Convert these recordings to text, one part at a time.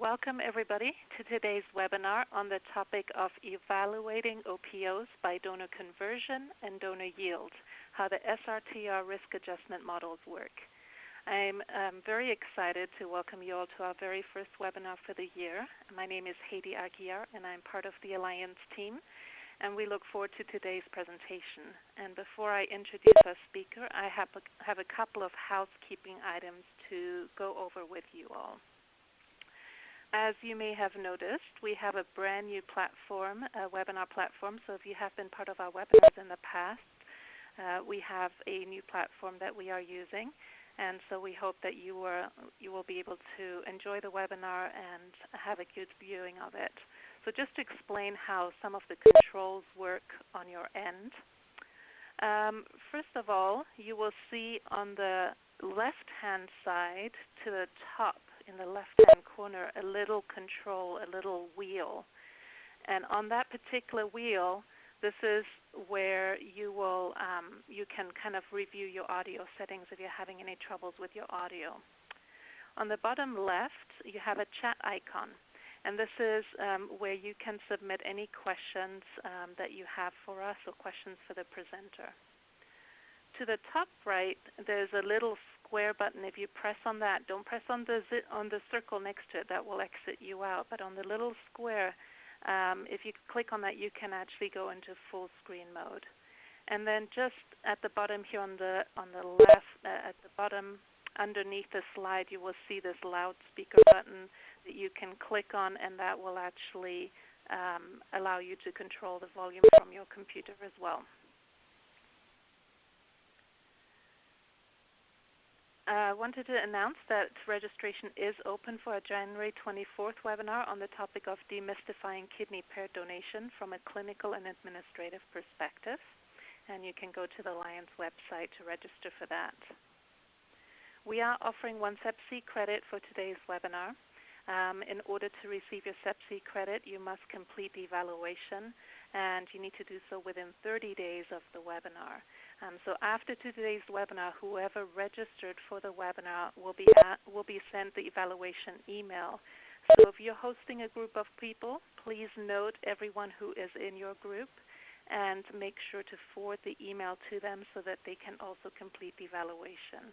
Welcome everybody to today's webinar on the topic of evaluating OPOs by donor conversion and donor yield, how the SRTR risk adjustment models work. I'm very excited to welcome you all to our very first webinar for the year. My name is Heidi Aguiar and I'm part of the Alliance team, and we look forward to today's presentation. And before I introduce our speaker, I have a couple of housekeeping items to go over with you all. As you may have noticed, we have a brand new platform, a webinar platform. So if you have been part of our webinars in the past, we have a new platform that we are using. And so we hope that you will be able to enjoy the webinar and have a good viewing of it. So just to explain how some of the controls work on your end. First of all, you will see on the left-hand side to the top in the left-hand corner a little control, a little wheel. And on that particular wheel, this is where you will you can kind of review your audio settings if you're having any troubles with your audio. On the bottom left, you have a chat icon. And this is where you can submit any questions that you have for us or questions for the presenter. To the top right, there's a little square button. If you press on that, don't press on the circle next to it. That will exit you out. But on the little square, if you click on that, you can actually go into full screen mode. And then just at the bottom here on the left, at the bottom underneath the slide, you will see this loudspeaker button that you can click on, and that will actually allow you to control the volume from your computer as well. I wanted to announce that registration is open for a January 24th webinar on the topic of demystifying kidney paired donation from a clinical and administrative perspective. And you can go to the Alliance website to register for that. We are offering one CEP-C credit for today's webinar. In order to receive your CEP-C credit, you must complete the evaluation, and you need to do so within 30 days of the webinar. So after today's webinar, whoever registered for the webinar will be sent the evaluation email. So if you're hosting a group of people, please note everyone who is in your group and make sure to forward the email to them so that they can also complete the evaluation.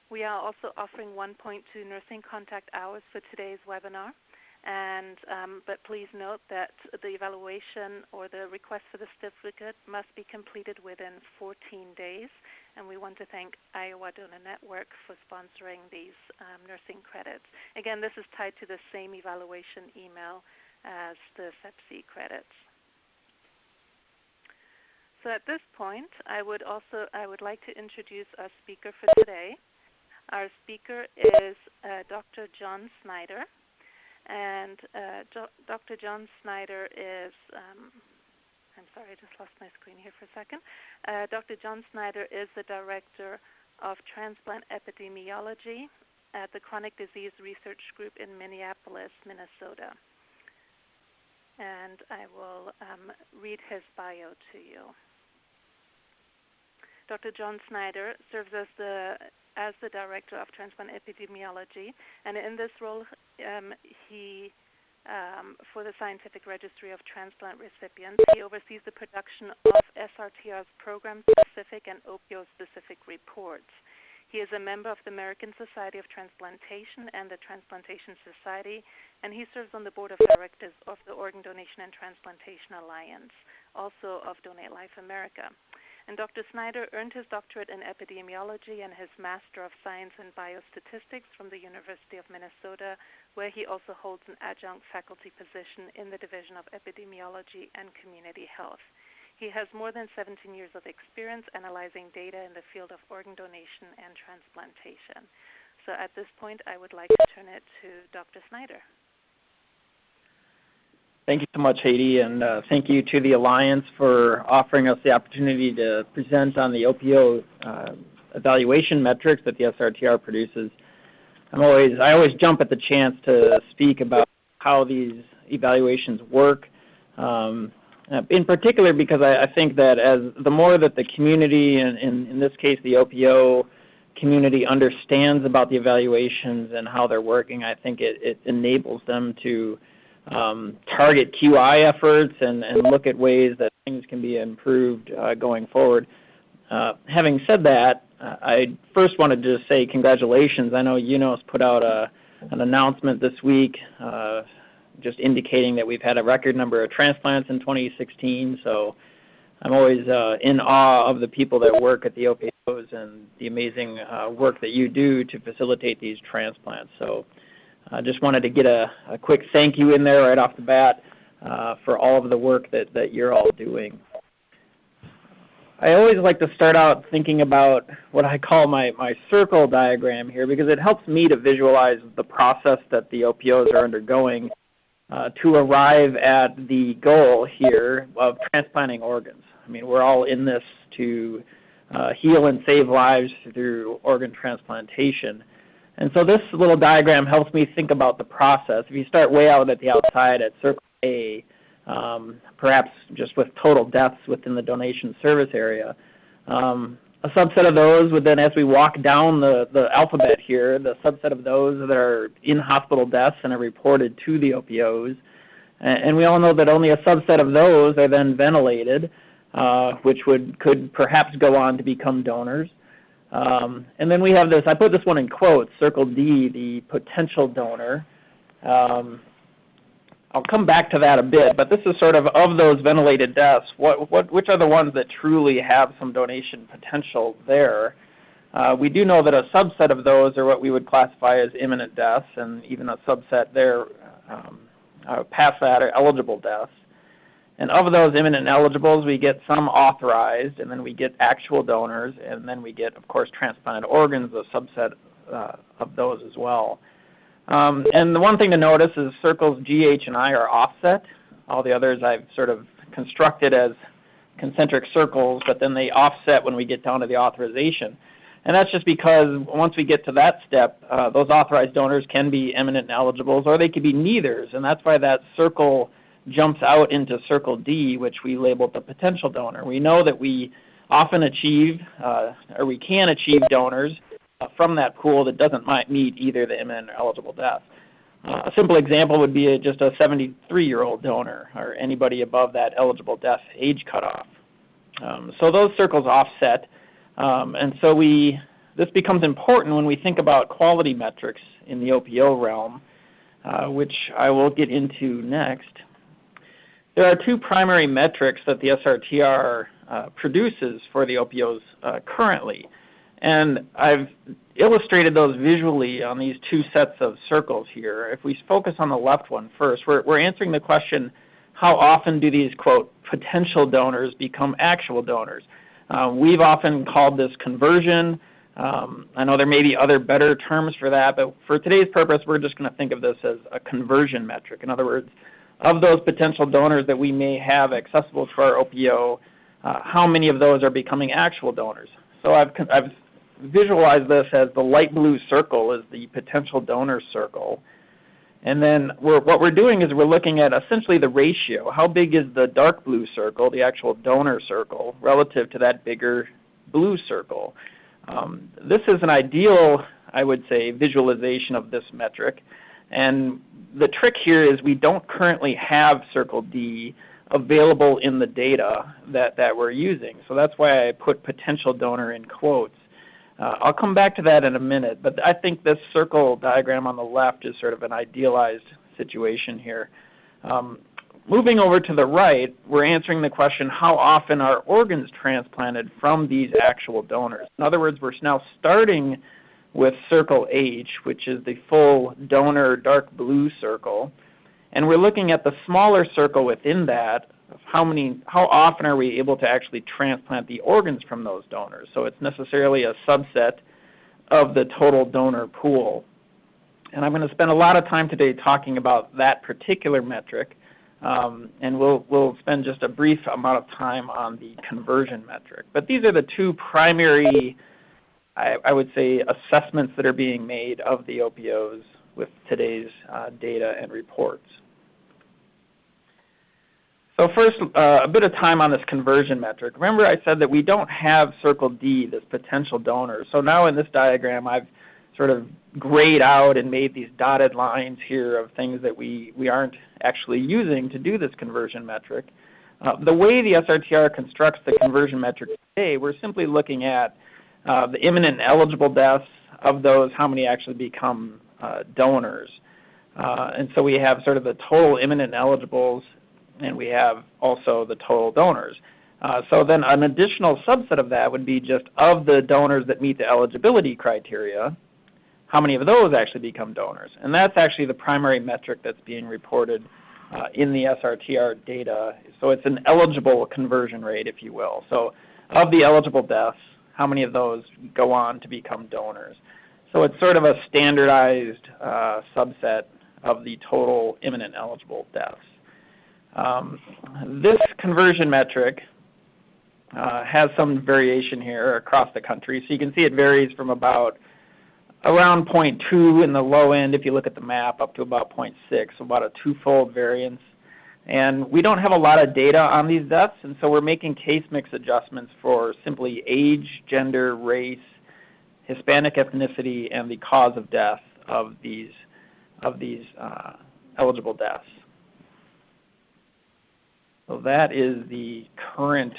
We are also offering 1.2 nursing contact hours for today's webinar. But please note that the evaluation or the request for the certificate must be completed within 14 days. And we want to thank Iowa Donor Network for sponsoring these nursing credits. Again, this is tied to the same evaluation email as the CEP-C credits. So at this point, I would like to introduce our speaker for today. Our speaker is Dr. Jon Synder. And Dr. Jon Synder is, I'm sorry, I just lost my screen here for a second. Dr. Jon Synder is the Director of Transplant Epidemiology at the Chronic Disease Research Group in Minneapolis, Minnesota. And I will read his bio to you. Dr. Jon Synder serves as the Director of Transplant Epidemiology, and in this role, for the Scientific Registry of Transplant Recipients, he oversees the production of SRTR's program-specific and OPO-specific reports. He is a member of the American Society of Transplantation and the Transplantation Society, and he serves on the Board of Directors of the Organ Donation and Transplantation Alliance, also of Donate Life America. And Dr. Synder earned his doctorate in epidemiology and his Master of Science in Biostatistics from the University of Minnesota, where he also holds an adjunct faculty position in the Division of Epidemiology and Community Health. He has more than 17 years of experience analyzing data in the field of organ donation and transplantation. So at this point, I would like to turn it to Dr. Synder. Thank you so much, Heidi, and thank you to the Alliance for offering us the opportunity to present on the OPO evaluation metrics that the SRTR produces. I always jump at the chance to speak about how these evaluations work, in particular because I think that the more that the community, and in this case the OPO community understands about the evaluations and how they're working, I think it enables them to target QI efforts and look at ways that things can be improved going forward. Having said that, I first wanted to say congratulations. I know UNOS put out an announcement this week just indicating that we've had a record number of transplants in 2016, so I'm always in awe of the people that work at the OPOs and the amazing work that you do to facilitate these transplants. So I just wanted to get a quick thank you in there right off the bat for all of the work that you're all doing. I always like to start out thinking about what I call my circle diagram here, because it helps me to visualize the process that the OPOs are undergoing to arrive at the goal here of transplanting organs. I mean, we're all in this to heal and save lives through organ transplantation. And so this little diagram helps me think about the process. If you start way out at the outside at circle A, perhaps just with total deaths within the donation service area, a subset of those would then, as we walk down the alphabet here, the subset of those that are in-hospital deaths and are reported to the OPOs. And we all know that only a subset of those are then ventilated, which could perhaps go on to become donors. And then we have this, I put this one in quotes, circle D, the potential donor. I'll come back to that a bit, but this is sort of those ventilated deaths, which are the ones that truly have some donation potential there. We do know that a subset of those are what we would classify as imminent deaths, and even a subset there past that are eligible deaths. And of those imminent eligibles, we get some authorized, and then we get actual donors, and then we get, of course, transplanted organs, a subset of those as well. And the one thing to notice is circles G, H, and I are offset. All the others I've sort of constructed as concentric circles, but then they offset when we get down to the authorization. And that's just because once we get to that step, those authorized donors can be eminent eligibles, or they could be neithers, and that's why that circle jumps out into circle D, which we labeled the potential donor. We know that we often achieve, or we can achieve donors from that pool that doesn't meet either the imminent or eligible death. A simple example would be just a 73-year-old donor or anybody above that eligible death age cutoff. So those circles offset, and so this becomes important when we think about quality metrics in the OPO realm, which I will get into next. There are two primary metrics that the SRTR produces for the OPOs currently. And I've illustrated those visually on these two sets of circles here. If we focus on the left one first, we're answering the question, how often do these, quote, potential donors become actual donors? We've often called this conversion. I know there may be other better terms for that, but for today's purpose, we're just going to think of this as a conversion metric. In other words, of those potential donors that we may have accessible to our OPO, how many of those are becoming actual donors? So I've visualized this as the light blue circle is the potential donor circle. And then what we're doing is we're looking at essentially the ratio. How big is the dark blue circle, the actual donor circle, relative to that bigger blue circle? This is an ideal, I would say, visualization of this metric. And the trick here is we don't currently have circle D available in the data that we're using. So that's why I put potential donor in quotes. I'll come back to that in a minute, but I think this circle diagram on the left is sort of an idealized situation here. Moving over to the right, we're answering the question, how often are organs transplanted from these actual donors? In other words, we're now starting with circle H, which is the full donor dark blue circle, and we're looking at the smaller circle within that, how often are we able to actually transplant the organs from those donors? So it's necessarily a subset of the total donor pool. And I'm going to spend a lot of time today talking about that particular metric, and we'll spend just a brief amount of time on the conversion metric. But these are the two primary, I would say, assessments that are being made of the OPOs with today's data and reports. So first, a bit of time on this conversion metric. Remember I said that we don't have circle D, this potential donor. So now in this diagram I've sort of grayed out and made these dotted lines here of things that we aren't actually using to do this conversion metric. The way the SRTR constructs the conversion metric today, we're simply looking at the imminent and eligible deaths. Of those, how many actually become donors. And so we have sort of the total imminent eligibles, and we have also the total donors. So then an additional subset of that would be just of the donors that meet the eligibility criteria, how many of those actually become donors. And that's actually the primary metric that's being reported in the SRTR data. So it's an eligible conversion rate, if you will. So of the eligible deaths, how many of those go on to become donors. So it's sort of a standardized subset of the total imminent eligible deaths. This conversion metric has some variation here across the country. So you can see it varies from around 0.2 in the low end if you look at the map, up to about 0.6, so about a twofold variance. And we don't have a lot of data on these deaths, and so we're making case mix adjustments for simply age, gender, race, Hispanic ethnicity, and the cause of death of these eligible deaths. So that is the current,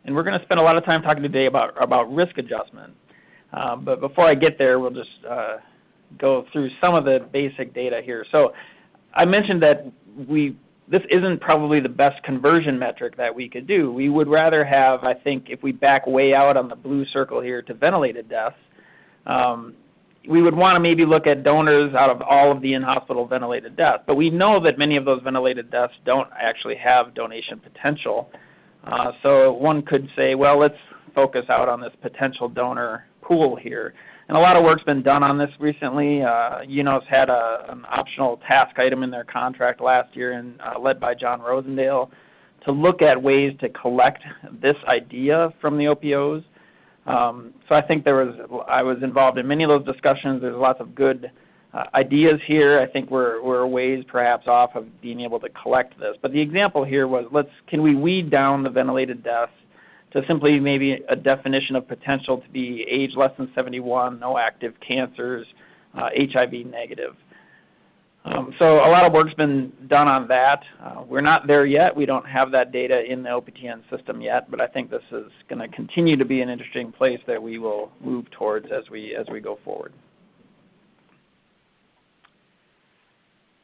and we're going to spend a lot of time talking today about risk adjustment. But before I get there, we'll just go through some of the basic data here. So I mentioned that this isn't probably the best conversion metric that we could do. We would rather have, I think, if we back way out on the blue circle here to ventilated deaths, we would want to maybe look at donors out of all of the in-hospital ventilated deaths. But we know that many of those ventilated deaths don't actually have donation potential. So one could say, well, let's focus out on this potential donor pool here. And a lot of work's been done on this recently. UNOS had an optional task item in their contract last year, and led by John Rosendale, to look at ways to collect this idea from the OPOs. So I think I was involved in many of those discussions. There's lots of good ideas here. I think we're ways perhaps off of being able to collect this. But the example here was, can we weed down the ventilated deaths to simply maybe a definition of potential to be age less than 71, no active cancers, HIV negative. So a lot of work's been done on that. We're not there yet. We don't have that data in the OPTN system yet, but I think this is going to continue to be an interesting place that we will move towards as we go forward.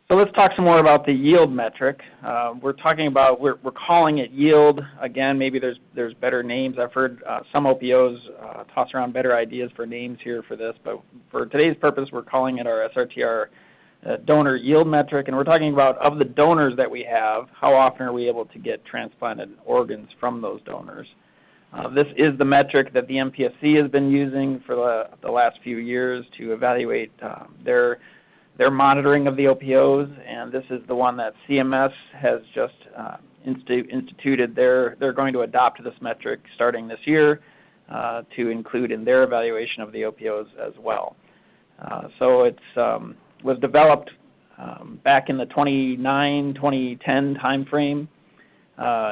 So let's talk some more about the yield metric. We're calling it yield. Again, maybe there's better names. I've heard some OPOs toss around better ideas for names here for this, but for today's purpose, we're calling it our SRTR donor yield metric, and we're talking about, of the donors that we have, how often are we able to get transplanted organs from those donors. This is the metric that the MPSC has been using for the last few years to evaluate their monitoring of the OPOs, and this is the one that CMS has just instituted. They're going to adopt this metric starting this year to include in their evaluation of the OPOs as well. So it was developed back in the 2009-2010 timeframe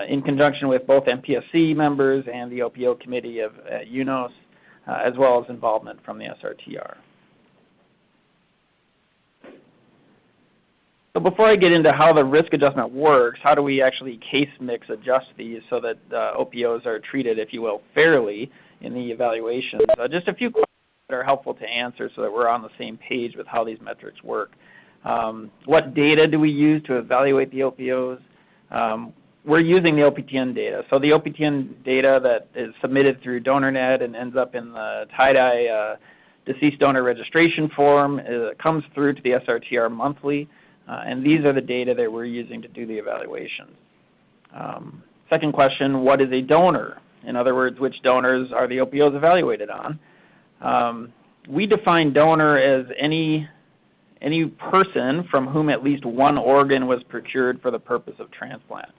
in conjunction with both MPSC members and the OPO committee of UNOS, as well as involvement from the SRTR. So before I get into how the risk adjustment works, how do we actually case mix adjust these so that OPOs are treated, if you will, fairly in the evaluations? Just a few questions that are helpful to answer so that we're on the same page with how these metrics work. What data do we use to evaluate the OPOs? We're using the OPTN data. So the OPTN data that is submitted through DonorNet and ends up in the tie-dye deceased donor registration form comes through to the SRTR monthly. And these are the data that we're using to do the evaluations. Second question, what is a donor? In other words, which donors are the OPOs evaluated on? We define donor as any person from whom at least one organ was procured for the purpose of transplant,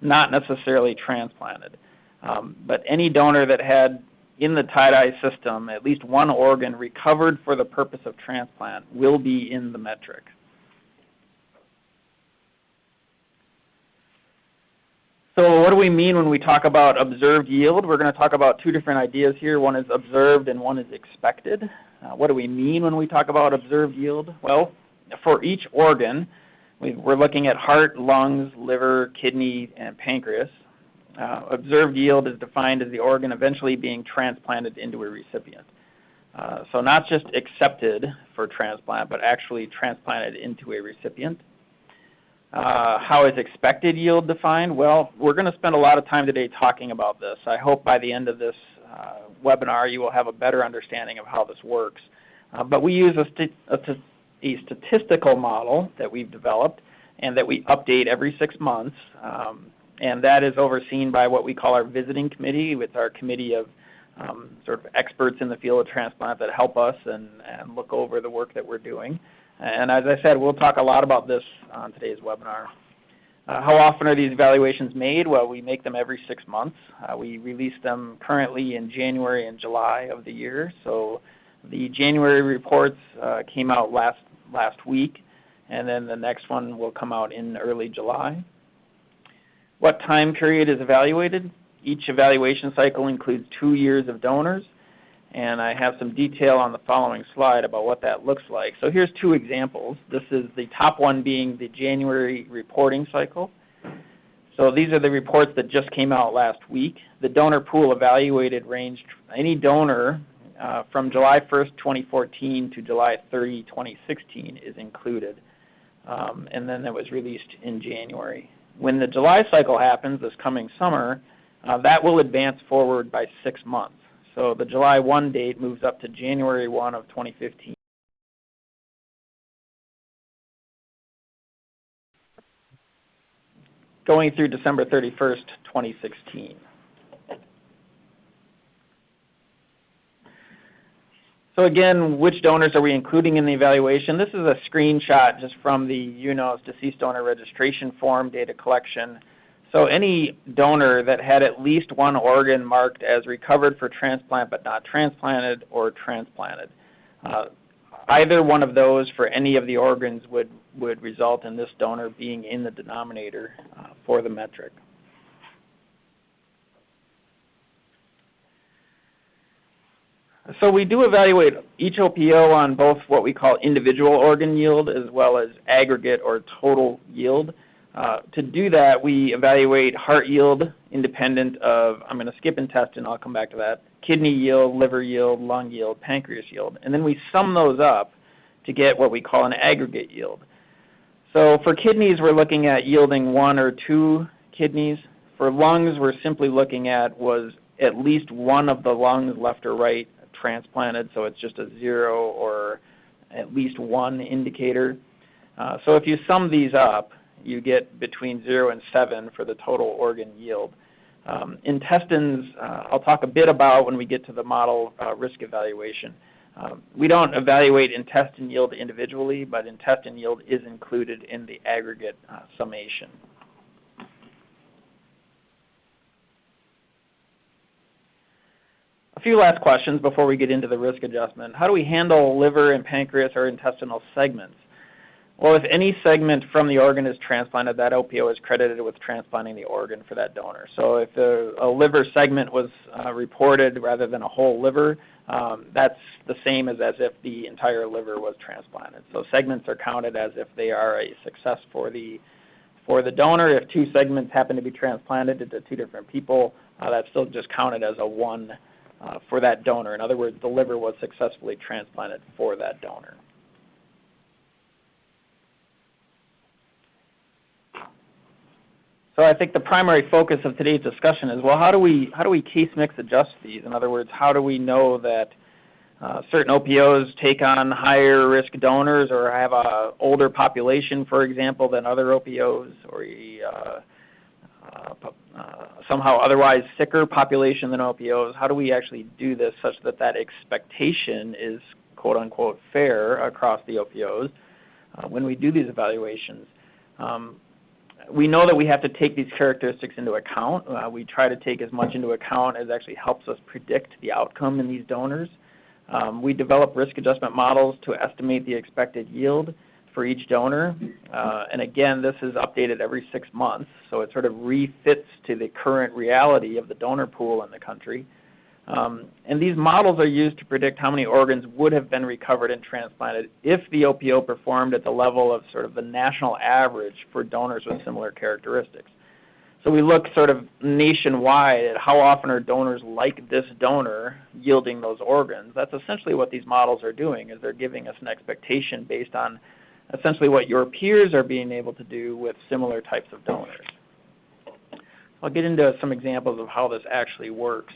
not necessarily transplanted. But any donor that had in the tie-dye system at least one organ recovered for the purpose of transplant will be in the metric. So what do we mean when we talk about observed yield? We're going to talk about two different ideas here. One is observed and one is expected. What do we mean when we talk about observed yield? Well, for each organ, we're looking at heart, lungs, liver, kidney, and pancreas. Observed yield is defined as the organ eventually being transplanted into a recipient. So not just accepted for transplant, but actually transplanted into a recipient. How is expected yield defined? Well, we're going to spend a lot of time today talking about this. I hope by the end of this webinar you will have a better understanding of how this works. But we use a statistical model that we've developed and that we update every 6 months. And that is overseen by what we call our visiting committee. It's our committee of sort of experts in the field of transplant that help us and look over the work that we're doing. And as I said, we'll talk a lot about this on today's webinar. How often are these evaluations made? Well, we make them every 6 months. We release them currently in January and July of the year. So the January reports came out last week, and then the next one will come out in early July. What time period is evaluated? Each evaluation cycle includes 2 years of donors, and I have some detail on the following slide about what that looks like. So here's 2 examples. This is the top one being the January reporting cycle. So these are the reports that just came out last week. The donor pool evaluated ranged any donor from July 1st, 2014 to July 30, 2016 is included. And then that was released in January. When the July cycle happens this coming summer, that will advance forward by 6 months. So the July 1 date moves up to January 1 of 2015. Going through December 31st, 2016. So again, which donors are we including in the evaluation? This is a screenshot just from the UNOS deceased donor registration form data collection. So any donor that had at least one organ marked as recovered for transplant but not transplanted or transplanted. Either one of those for any of the organs would result in this donor being in the denominator for the metric. So we do evaluate each OPO on both what we call individual organ yield as well as aggregate or total yield. To do that, we evaluate heart yield independent of, I'm going to skip intestine, I'll come back to that, kidney yield, liver yield, lung yield, pancreas yield. And then we sum those up to get what we call an aggregate yield. So for kidneys, we're looking at yielding 1 or 2 kidneys. For lungs, we're simply looking at was at least one of the lungs, left or right, transplanted, so it's just a 0 or at least 1 indicator. So if you sum these up, you get between 0 and 7 for the total organ yield. Intestines, I'll talk a bit about when we get to the model risk evaluation. We don't evaluate intestine yield individually, but intestine yield is included in the aggregate summation. A few last questions before we get into the risk adjustment. How do we handle liver and pancreas or intestinal segments? Well, if any segment from the organ is transplanted, that OPO is credited with transplanting the organ for that donor. So if a liver segment was reported rather than a whole liver, that's the same as if the entire liver was transplanted. So segments are counted as if they are a success for the donor. If 2 segments happen to be transplanted to 2 different people, that's still just counted as a 1 for that donor. In other words, the liver was successfully transplanted for that donor. So I think the primary focus of today's discussion is, well, how do we case mix adjust these? In other words, how do we know that certain OPOs take on higher risk donors or have an older population, for example, than other OPOs, or somehow otherwise sicker population than OPOs? How do we actually do this such that that expectation is quote-unquote fair across the OPOs when we do these evaluations? We know that we have to take these characteristics into account. We try to take as much into account as actually helps us predict the outcome in these donors. We develop risk adjustment models to estimate the expected yield for each donor. And again, this is updated every 6 months, so it sort of refits to the current reality of the donor pool in the country. And these models are used to predict how many organs would have been recovered and transplanted if the OPO performed at the level of sort of the national average for donors with similar characteristics. So we look sort of nationwide at how often are donors like this donor yielding those organs. That's essentially what these models are doing, is they're giving us an expectation based on essentially what your peers are being able to do with similar types of donors. I'll get into some examples of how this actually works.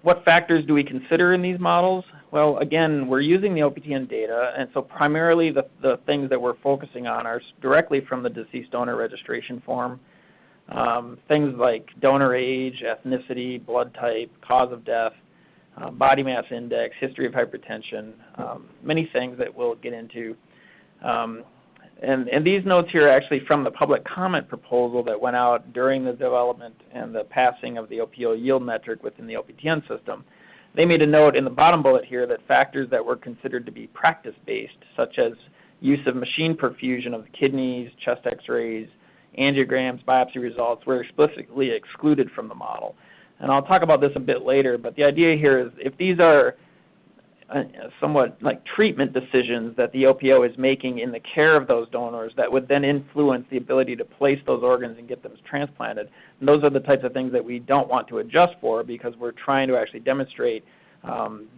What factors do we consider in these models? Well, again, we're using the OPTN data, and so primarily the things that we're focusing on are directly from the deceased donor registration form. Things like donor age, ethnicity, blood type, cause of death, body mass index, history of hypertension, many things that we'll get into. And these notes here are actually from the public comment proposal that went out during the development and the passing of the OPO yield metric within the OPTN system. They made a note in the bottom bullet here that factors that were considered to be practice-based, such as use of machine perfusion of the kidneys, chest x-rays, angiograms, biopsy results, were explicitly excluded from the model. And I'll talk about this a bit later, but the idea here is if these are somewhat like treatment decisions that the OPO is making in the care of those donors that would then influence the ability to place those organs and get them transplanted. And those are the types of things that we don't want to adjust for, because we're trying to actually demonstrate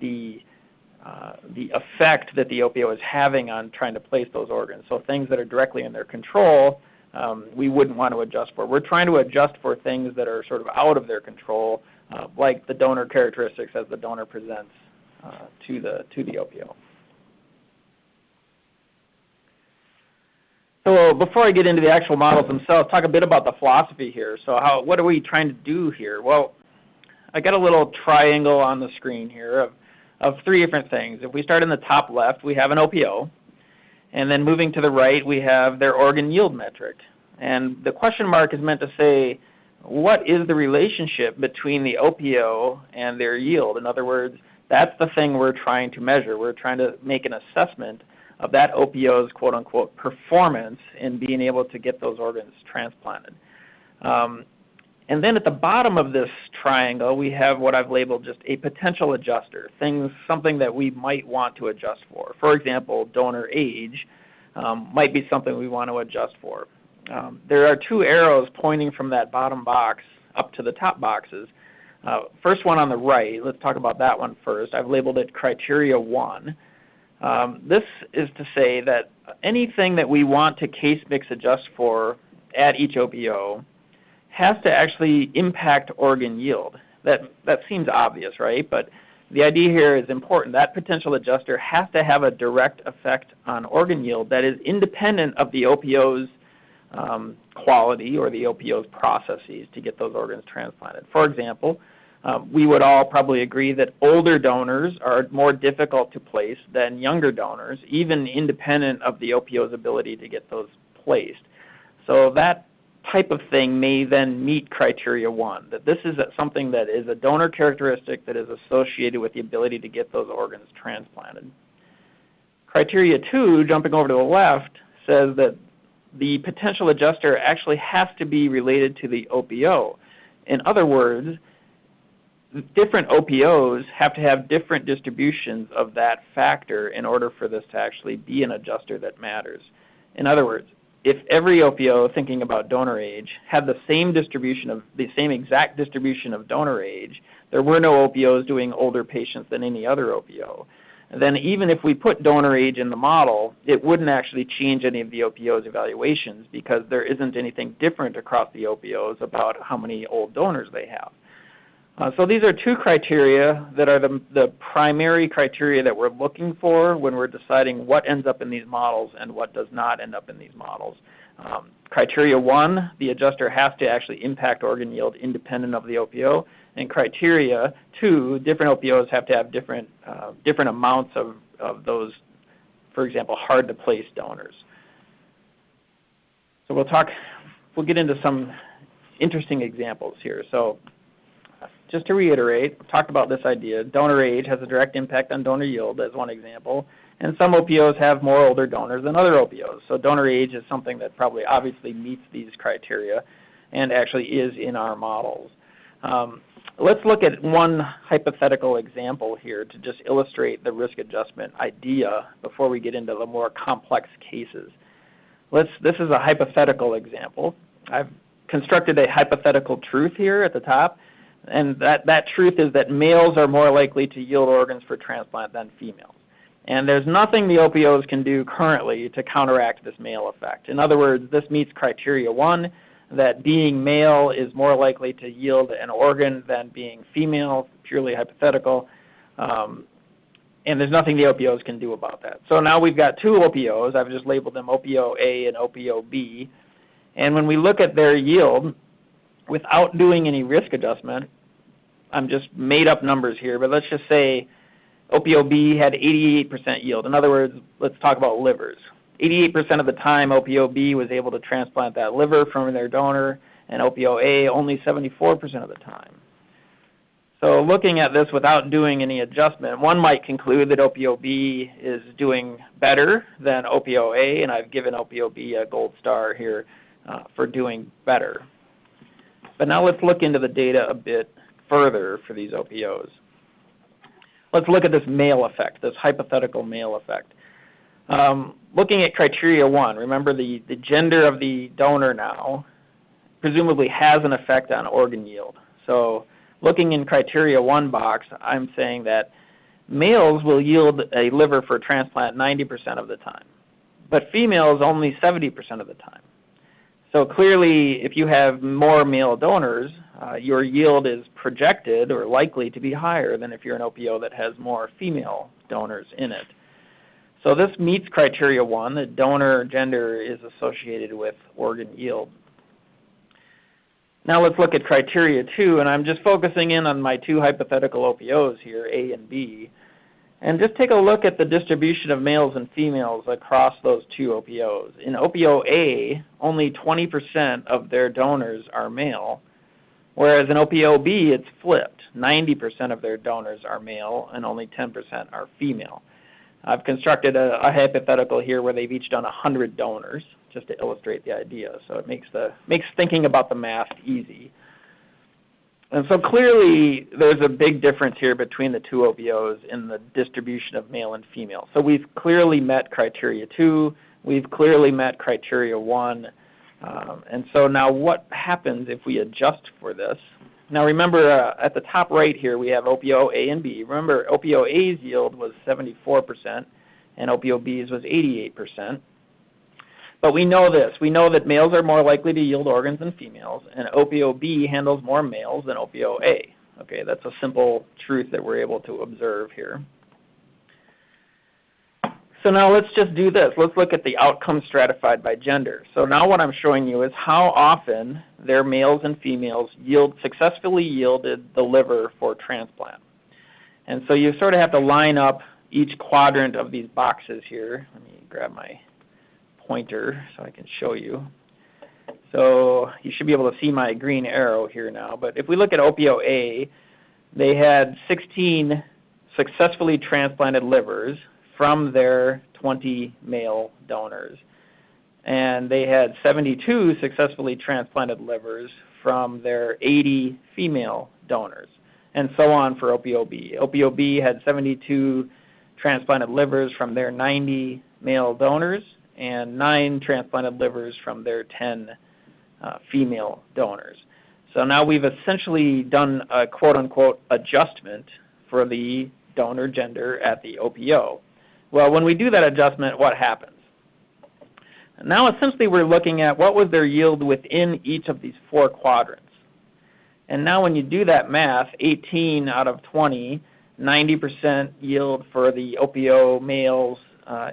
the effect that the OPO is having on trying to place those organs. So things that are directly in their control, we wouldn't want to adjust for. We're trying to adjust for things that are sort of out of their control, like the donor characteristics as the donor presents to the OPO. So before I get into the actual models themselves, talk a bit about the philosophy here. So what are we trying to do here? Well, I got a little triangle on the screen here of 3 different things. If we start in the top left, we have an OPO. And then moving to the right, we have their organ yield metric. And the question mark is meant to say, what is the relationship between the OPO and their yield? In other words, that's the thing we're trying to measure. We're trying to make an assessment of that OPO's quote-unquote performance in being able to get those organs transplanted. And then at the bottom of this triangle, we have what I've labeled just a potential adjuster, something that we might want to adjust for. For example, donor age might be something we want to adjust for. There are 2 arrows pointing from that bottom box up to the top boxes. First one on the right, let's talk about that one first. I've labeled it Criteria 1. This is to say that anything that we want to case mix adjust for at each OPO has to actually impact organ yield. That seems obvious, right? But the idea here is important. That potential adjuster has to have a direct effect on organ yield that is independent of the OPO's quality or the OPO's processes to get those organs transplanted. For example, we would all probably agree that older donors are more difficult to place than younger donors, even independent of the OPO's ability to get those placed. So that type of thing may then meet Criteria 1, that this is something that is a donor characteristic that is associated with the ability to get those organs transplanted. Criteria 2, jumping over to the left, says that the potential adjuster actually has to be related to the OPO. In other words, different OPOs have to have different distributions of that factor in order for this to actually be an adjuster that matters. In other words, if every OPO thinking about donor age had the same exact distribution of donor age, there were no OPOs doing older patients than any other OPO. And then even if we put donor age in the model, it wouldn't actually change any of the OPO's evaluations because there isn't anything different across the OPOs about how many old donors they have. So these are 2 criteria that are the primary criteria that we're looking for when we're deciding what ends up in these models and what does not end up in these models. Criteria 1, the adjuster has to actually impact organ yield independent of the OPO. And criteria 2, different OPOs have to have different amounts of those, for example, hard-to-place donors. So we'll get into some interesting examples here. So just to reiterate, we talked about this idea. Donor age has a direct impact on donor yield as one example. And some OPOs have more older donors than other OPOs. So donor age is something that probably obviously meets these criteria and actually is in our models. Let's look at one hypothetical example here to just illustrate the risk adjustment idea before we get into the more complex cases. This is a hypothetical example. I've constructed a hypothetical truth here at the top, and that truth is that males are more likely to yield organs for transplant than females. And there's nothing the OPOs can do currently to counteract this male effect. In other words, this meets criteria 1, that being male is more likely to yield an organ than being female, purely hypothetical. And there's nothing the OPOs can do about that. So now we've got 2 OPOs. I've just labeled them OPO A and OPO B. And when we look at their yield, without doing any risk adjustment, I'm just made up numbers here, but let's just say OPO B had 88% yield. In other words, let's talk about livers. 88% of the time, OPO B was able to transplant that liver from their donor, and OPO A only 74% of the time. So looking at this without doing any adjustment, one might conclude that OPO B is doing better than OPO A, and I've given OPO B a gold star here for doing better. But now let's look into the data a bit further for these OPOs. Let's look at this male effect, this hypothetical male effect. Looking at criteria 1, remember the gender of the donor now presumably has an effect on organ yield. So looking in criteria 1 box, I'm saying that males will yield a liver for transplant 90% of the time, but females only 70% of the time. So clearly, if you have more male donors, your yield is projected or likely to be higher than if you're an OPO that has more female donors in it. So this meets criteria 1, that donor gender is associated with organ yield. Now let's look at criteria 2, and I'm just focusing in on my 2 hypothetical OPOs here, A and B, and just take a look at the distribution of males and females across those 2 OPOs. In OPO A, only 20% of their donors are male, whereas in OPO B, it's flipped. 90% of their donors are male and only 10% are female. I've constructed a hypothetical here where they've each done 100 donors, just to illustrate the idea. So it makes thinking about the math easy. And so clearly there's a big difference here between the 2 OPOs in the distribution of male and female. So we've clearly met criteria 2. We've clearly met criteria 1. And so now what happens if we adjust for this? Now remember, at the top right here, we have OPO A and B. Remember, OPO A's yield was 74%, and OPO B's was 88%. But we know this. We know that males are more likely to yield organs than females, and OPO B handles more males than OPO A. Okay, that's a simple truth that we're able to observe here. So now let's just do this. Let's look at the outcomes stratified by gender. So now what I'm showing you is how often their males and females successfully yielded the liver for transplant. And so you sort of have to line up each quadrant of these boxes here. Let me grab my pointer so I can show you. So you should be able to see my green arrow here now. But if we look at OPO A, they had 16 successfully transplanted livers from their 20 male donors. And they had 72 successfully transplanted livers from their 80 female donors, and so on for OPO B. OPO B had 72 transplanted livers from their 90 male donors and 9 transplanted livers from their 10 female donors. So now we've essentially done a quote-unquote adjustment for the donor gender at the OPO. Well, when we do that adjustment, what happens? Now essentially we're looking at what was their yield within each of these 4 quadrants. And now when you do that math, 18 out of 20, 90% yield for the OPO males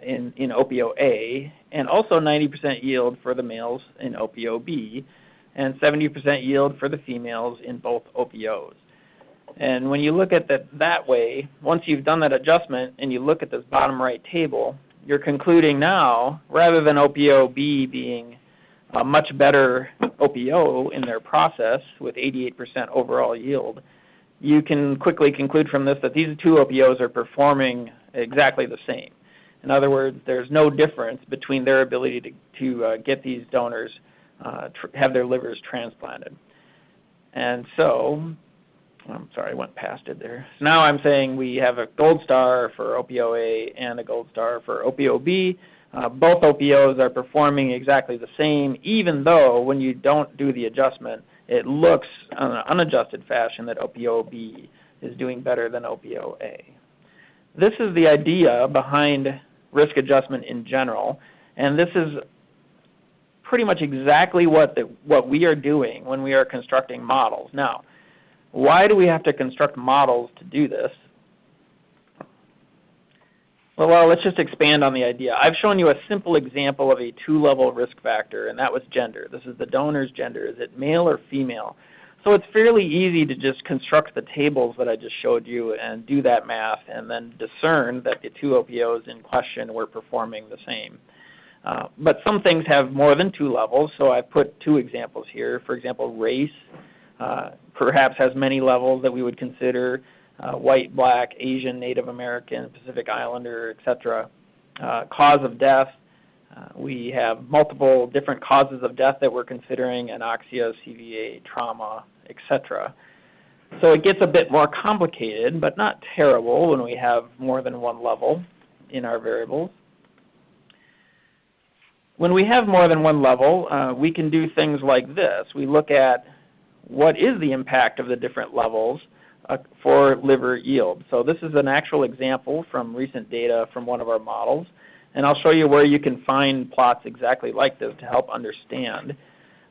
in OPO A, and also 90% yield for the males in OPO B, and 70% yield for the females in both OPOs. And when you look at that way, once you've done that adjustment and you look at this bottom right table, you're concluding now, rather than OPO B being a much better OPO in their process with 88% overall yield, you can quickly conclude from this that these two OPOs are performing exactly the same. In other words, there's no difference between their ability to get these donors, have their livers transplanted. And so, I'm sorry, I went past it there. So now I'm saying we have a gold star for OPO A and a gold star for OPO B. Both OPOs are performing exactly the same, even though when you don't do the adjustment, it looks in an unadjusted fashion that OPO B is doing better than OPO A. This is the idea behind risk adjustment in general, and this is pretty much exactly what we are doing when we are constructing models. Now, why do we have to construct models to do this? Well, let's just expand on the idea. I've shown you a simple example of a two-level risk factor, and that was gender. This is the donor's gender. Is it male or female? So it's fairly easy to just construct the tables that I just showed you and do that math and then discern that the two OPOs in question were performing the same. But some things have more than two levels, so I've put two examples here. For example, race perhaps has many levels that we would consider. White, black, Asian, Native American, Pacific Islander, etc. Cause of death, we have multiple different causes of death that we're considering: anoxia, CVA, trauma, etc. So it gets a bit more complicated, but not terrible when we have more than one level in our variables. When we have more than one level, we can do things like this. We look at what is the impact of the different levels for liver yield. So this is an actual example from recent data from one of our models, and I'll show you where you can find plots exactly like this to help understand.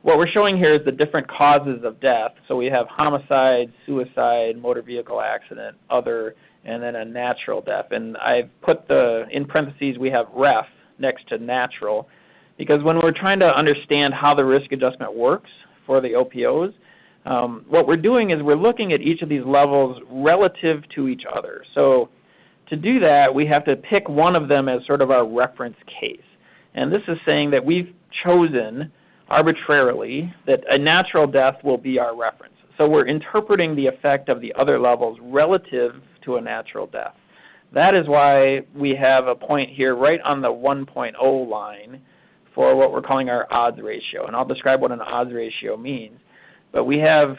What we're showing here is the different causes of death. So we have homicide, suicide, motor vehicle accident, other, and then a natural death. And I've put in parentheses, we have ref next to natural, because when we're trying to understand how the risk adjustment works for the OPOs, what we're doing is we're looking at each of these levels relative to each other. So to do that, we have to pick one of them as sort of our reference case. And this is saying that we've chosen arbitrarily that a natural death will be our reference. So we're interpreting the effect of the other levels relative to a natural death. That is why we have a point here right on the 1.0 line for what we're calling our odds ratio. And I'll describe what an odds ratio means. But we have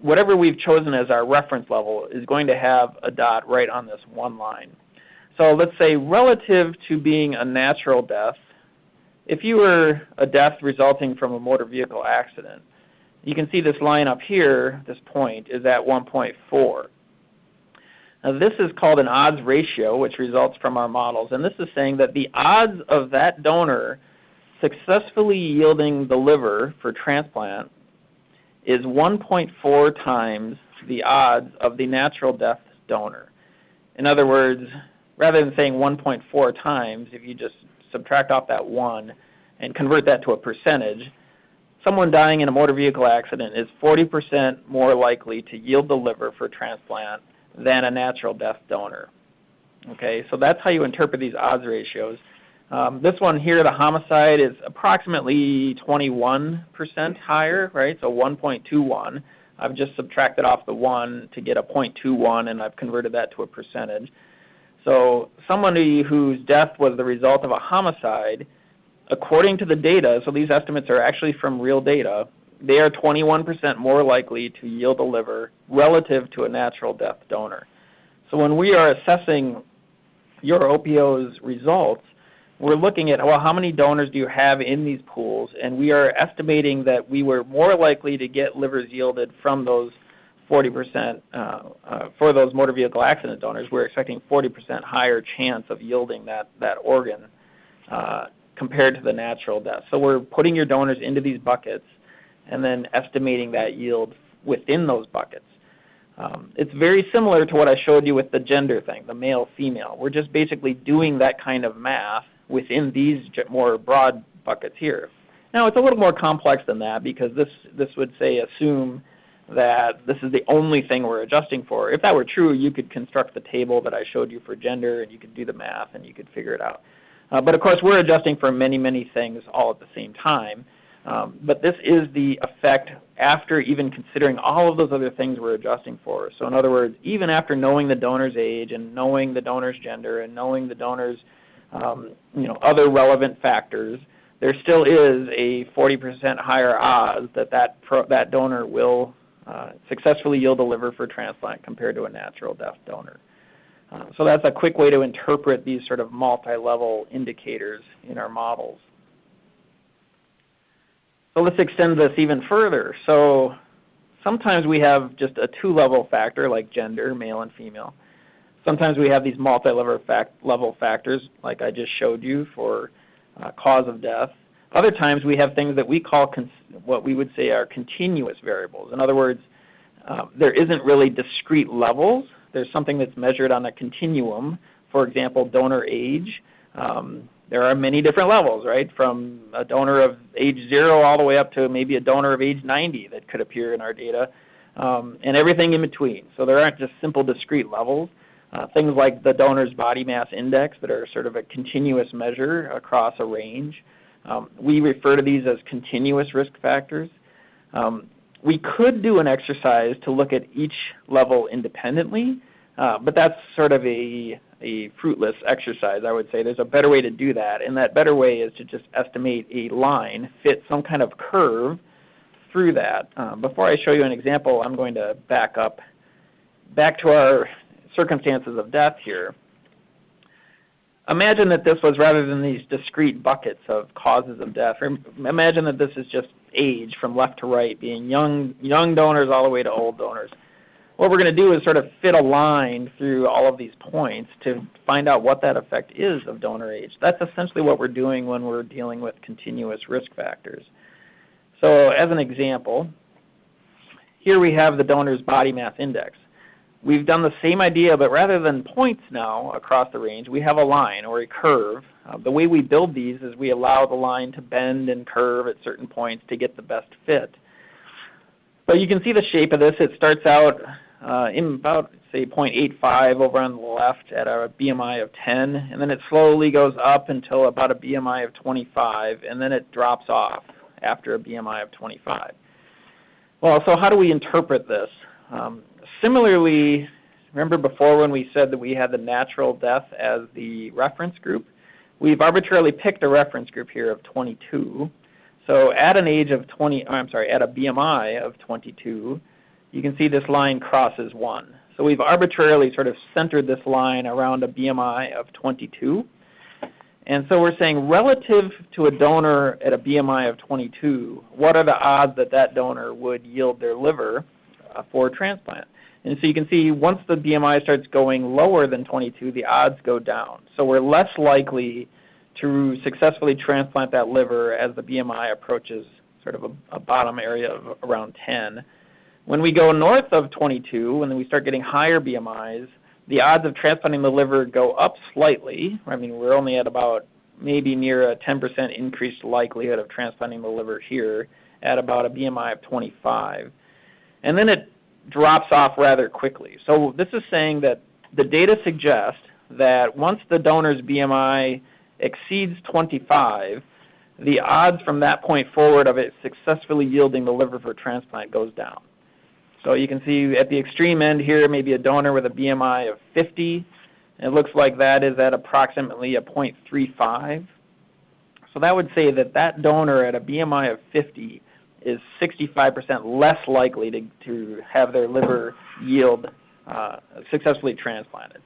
whatever we've chosen as our reference level is going to have a dot right on this one line. So let's say relative to being a natural death, if you were a death resulting from a motor vehicle accident, you can see this line up here, this point, is at 1.4. Now this is called an odds ratio, which results from our models. And this is saying that the odds of that donor successfully yielding the liver for transplant is 1.4 times the odds of the natural death donor. In other words, rather than saying 1.4 times, if you just subtract off that 1 and convert that to a percentage, someone dying in a motor vehicle accident is 40% more likely to yield the liver for transplant than a natural death donor. Okay, so that's how you interpret these odds ratios. This one here, the homicide, is approximately 21% higher, right? So 1.21. I've just subtracted off the 1 to get a 0.21, and I've converted that to a percentage. So somebody whose death was the result of a homicide, according to the data, so these estimates are actually from real data, they are 21% more likely to yield a liver relative to a natural death donor. So when we are assessing your OPO's results, we're looking at, well, how many donors do you have in these pools? And we are estimating that we were more likely to get livers yielded from those 40%, for those motor vehicle accident donors. We're expecting 40% higher chance of yielding that organ compared to the natural death. So we're putting your donors into these buckets and then estimating that yield within those buckets. It's very similar to what I showed you with the gender thing, the male-female. We're just basically doing that kind of math within these more broad buckets here. Now, it's a little more complex than that because this would say assume that this is the only thing we're adjusting for. If that were true, you could construct the table that I showed you for gender, and you could do the math, and you could figure it out. But of course, we're adjusting for many, many things all at the same time. But this is the effect after even considering all of those other things we're adjusting for. So in other words, even after knowing the donor's age and knowing the donor's gender and knowing the donor's other relevant factors, there still is a 40% higher odds that that donor will successfully yield a liver for transplant compared to a natural death donor. So that's a quick way to interpret these sort of multi-level indicators in our models. So let's extend this even further. So sometimes we have just a two-level factor like gender, male and female. Sometimes we have these multi-level factors like I just showed you for cause of death. Other times we have things that we call what we would say are continuous variables. In other words, there isn't really discrete levels. There's something that's measured on a continuum. For example, donor age. There are many different levels, right? From a donor of age 0 all the way up to maybe a donor of age 90 that could appear in our data, and everything in between. So there aren't just simple discrete levels. Things like the donor's body mass index that are sort of a continuous measure across a range. We refer to these as continuous risk factors. We could do an exercise to look at each level independently, but that's sort of a fruitless exercise, I would say. There's a better way to do that, and that better way is to just estimate a line, fit some kind of curve through that. Before I show you an example, I'm going to back to our circumstances of death here. Imagine that this was, rather than these discrete buckets of causes of death, imagine that this is just age from left to right, being young donors all the way to old donors. What we're going to do is sort of fit a line through all of these points to find out what that effect is of donor age. That's essentially what we're doing when we're dealing with continuous risk factors. So as an example, here we have the donor's body mass index. We've done the same idea, but rather than points now across the range, we have a line or a curve. The way we build these is we allow the line to bend and curve at certain points to get the best fit. But you can see the shape of this. It starts out in about, say, 0.85 over on the left at a BMI of 10, and then it slowly goes up until about a BMI of 25, and then it drops off after a BMI of 25. Well, so how do we interpret this? Similarly, remember before when we said that we had the natural death as the reference group? We've arbitrarily picked a reference group here of 22. So at an age of at a BMI of 22, you can see this line crosses 1. So we've arbitrarily sort of centered this line around a BMI of 22. And so we're saying relative to a donor at a BMI of 22, what are the odds that that donor would yield their liver for transplant? And so you can see once the BMI starts going lower than 22, the odds go down. So we're less likely to successfully transplant that liver as the BMI approaches sort of a bottom area of around 10. When we go north of 22, and then we start getting higher BMIs, the odds of transplanting the liver go up slightly. I mean, we're only at about maybe near a 10% increased likelihood of transplanting the liver here at about a BMI of 25. And then it drops off rather quickly. So this is saying that the data suggest that once the donor's BMI exceeds 25, the odds from that point forward of it successfully yielding the liver for transplant goes down. So you can see at the extreme end here, maybe a donor with a BMI of 50. It looks like that is at approximately a 0.35. So that would say that that donor at a BMI of 50 is 65% less likely to have their liver yield successfully transplanted.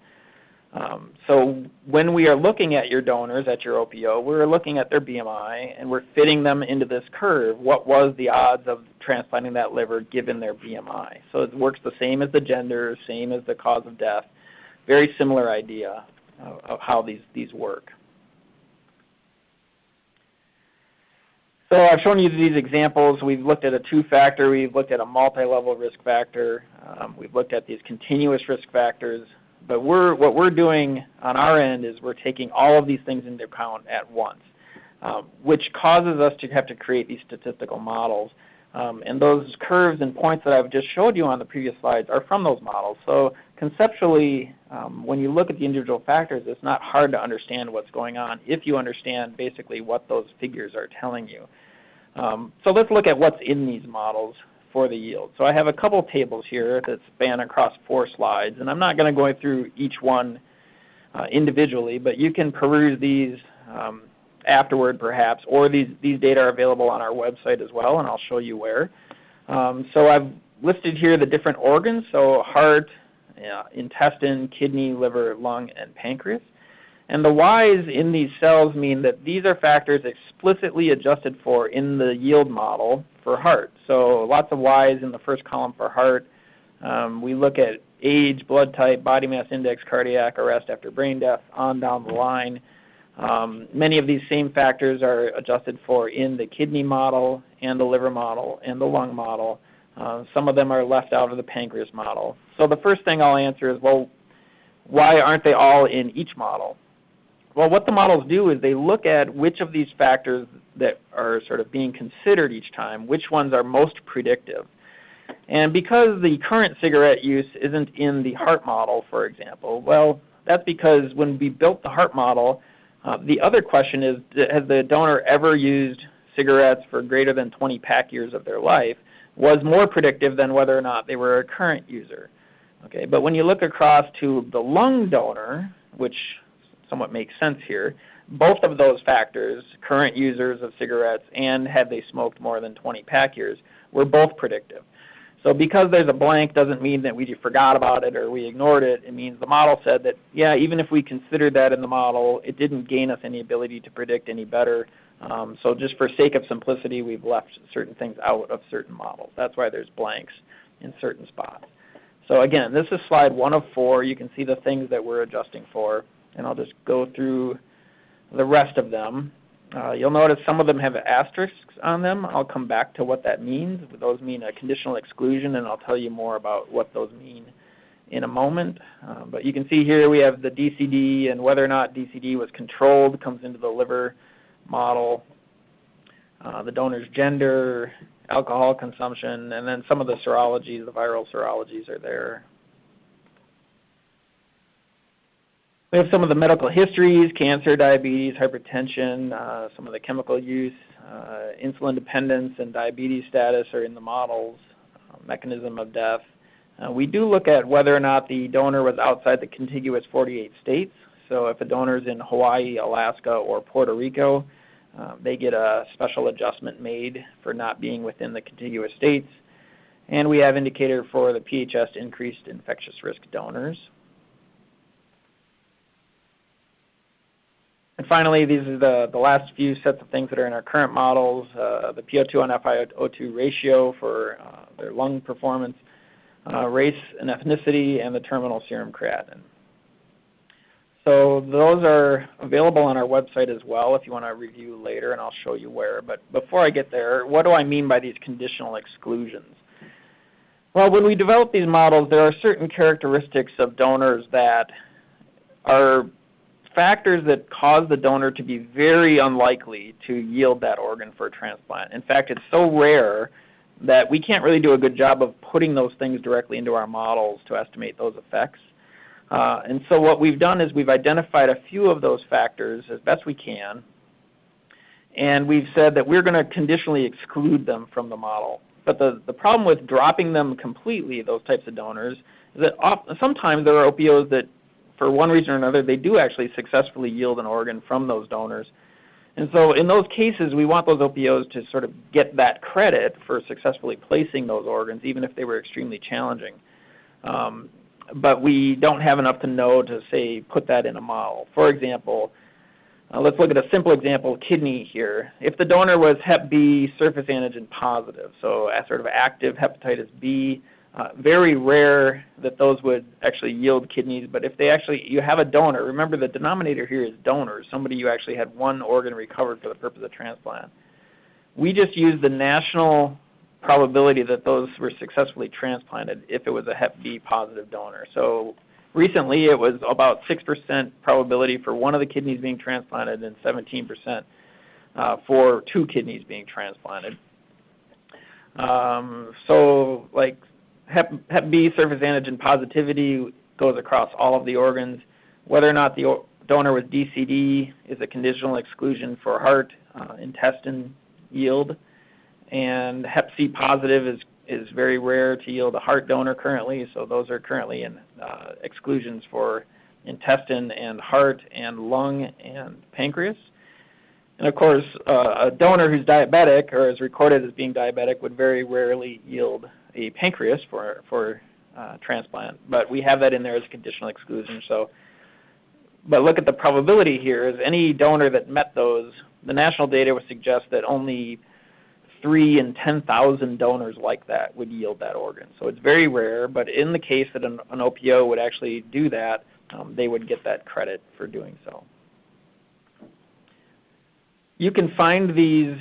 So when we are looking at your donors at your OPO, we're looking at their BMI and we're fitting them into this curve. What was the odds of transplanting that liver given their BMI? So it works the same as the gender, same as the cause of death. Very similar idea of how these work. So I've shown you these examples. We've looked at a two-factor. We've looked at a multi-level risk factor. We've looked at these continuous risk factors. But what we're doing on our end is we're taking all of these things into account at once, which causes us to have to create these statistical models. And those curves and points that I've just showed you on the previous slides are from those models. So conceptually, when you look at the individual factors, it's not hard to understand what's going on if you understand basically what those figures are telling you. So let's look at what's in these models for the yield. So I have a couple tables here that span across 4 slides, and I'm not going to go through each one individually, but you can peruse these afterward perhaps, or these data are available on our website as well, and I'll show you where. So I've listed here the different organs, so heart, intestine, kidney, liver, lung, and pancreas. And the Y's in these cells mean that these are factors explicitly adjusted for in the yield model for heart. So lots of Y's in the first column for heart. We look at age, blood type, body mass index, cardiac arrest after brain death, on down the line. Many of these same factors are adjusted for in the kidney model and the liver model and the lung model. Some of them are left out of the pancreas model. So the first thing I'll answer is, well, why aren't they all in each model? Well, what the models do is they look at which of these factors that are sort of being considered each time, which ones are most predictive. And because the current cigarette use isn't in the heart model, for example, well, that's because when we built the heart model, the other question is, has the donor ever used cigarettes for greater than 20 pack years of their life, was more predictive than whether or not they were a current user. Okay, but when you look across to the lung donor, which somewhat makes sense here, both of those factors, current users of cigarettes and had they smoked more than 20 pack years, were both predictive. So because there's a blank doesn't mean that we just forgot about it or we ignored it. It means the model said that, yeah, even if we considered that in the model, it didn't gain us any ability to predict any better. So just for sake of simplicity, we've left certain things out of certain models. That's why there's blanks in certain spots. So again, this is slide 1 of 4. You can see the things that we're adjusting for, and I'll just go through the rest of them. You'll notice some of them have asterisks on them. I'll come back to what that means. Those mean a conditional exclusion, and I'll tell you more about what those mean in a moment. But you can see here we have the DCD, and whether or not DCD was controlled comes into the liver model, the donor's gender, alcohol consumption, and then some of the serologies, the viral serologies are there. We have some of the medical histories, cancer, diabetes, hypertension, some of the chemical use, insulin dependence, and diabetes status are in the models, mechanism of death. We do look at whether or not the donor was outside the contiguous 48 states. So if a donor is in Hawaii, Alaska, or Puerto Rico, they get a special adjustment made for not being within the contiguous states. And we have indicator for the PHS increased infectious risk donors. And finally, these are the last few sets of things that are in our current models, the PO2 on FiO2 ratio for their lung performance, race and ethnicity, and the terminal serum creatinine. So those are available on our website as well if you want to review later, and I'll show you where. But before I get there, what do I mean by these conditional exclusions? Well, when we develop these models, there are certain characteristics of donors that are factors that cause the donor to be very unlikely to yield that organ for a transplant. In fact, it's so rare that we can't really do a good job of putting those things directly into our models to estimate those effects. And so what we've done is we've identified a few of those factors as best we can, and we've said that we're going to conditionally exclude them from the model. But the problem with dropping them completely, those types of donors, is that sometimes there are OPOs that, for one reason or another, they do actually successfully yield an organ from those donors. And so in those cases, we want those OPOs to sort of get that credit for successfully placing those organs, even if they were extremely challenging. But we don't have enough to know to, say, put that in a model. For example, let's look at a simple example, kidney here. If the donor was Hep B surface antigen positive, so a sort of active hepatitis B, very rare that those would actually yield kidneys. But if you have a donor, remember the denominator here is donors, somebody you actually had one organ recovered for the purpose of transplant. We just use the national probability that those were successfully transplanted if it was a Hep B positive donor. So recently it was about 6% probability for one of the kidneys being transplanted and 17% for 2 kidneys being transplanted. So like Hep B surface antigen positivity goes across all of the organs. Whether or not the donor was DCD is a conditional exclusion for heart, intestine yield. and Hep C positive is very rare to yield a heart donor currently, so those are currently in exclusions for intestine and heart and lung and pancreas. And of course, a donor who's diabetic or is recorded as being diabetic would very rarely yield a pancreas for transplant, but we have that in there as a conditional exclusion. So, but look at the probability here. Is any donor that met those, the national data would suggest that only 3 in 10,000 donors like that would yield that organ. So it's very rare, but in the case that an OPO would actually do that, they would get that credit for doing so. You can find these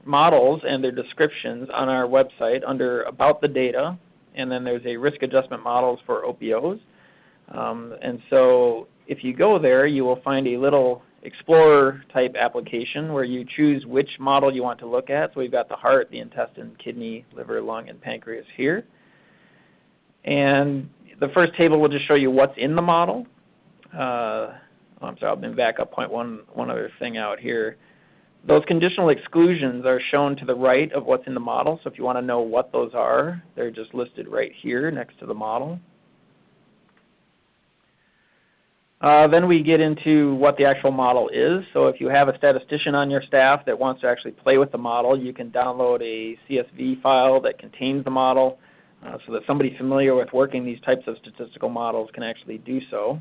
models and their descriptions on our website under About the Data, and then there's a risk adjustment models for OPOs. And so if you go there, you will find a little Explorer type application where you choose which model you want to look at. So we've got the heart, the intestine, kidney, liver, lung, and pancreas here. And the first table will just show you what's in the model. I'm sorry, let me back up one other thing out here. Those conditional exclusions are shown to the right of what's in the model. So if you want to know what those are, they're just listed right here next to the model. Then we get into what the actual model is. So if you have a statistician on your staff that wants to actually play with the model, you can download a CSV file that contains the model so that somebody familiar with working these types of statistical models can actually do so.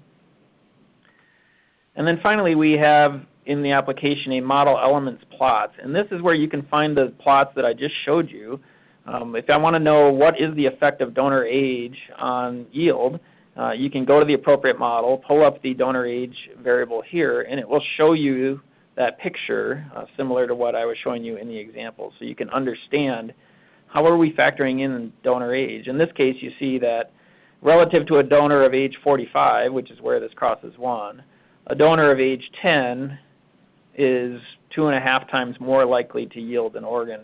And then finally, we have in the application a model elements plots. And this is where you can find the plots that I just showed you. If I want to know what is the effect of donor age on yield, you can go to the appropriate model, pull up the donor age variable here, and it will show you that picture similar to what I was showing you in the example. So you can understand how are we factoring in donor age. In this case, you see that relative to a donor of age 45, which is where this crosses 1, a donor of age 10 is 2.5 times more likely to yield an organ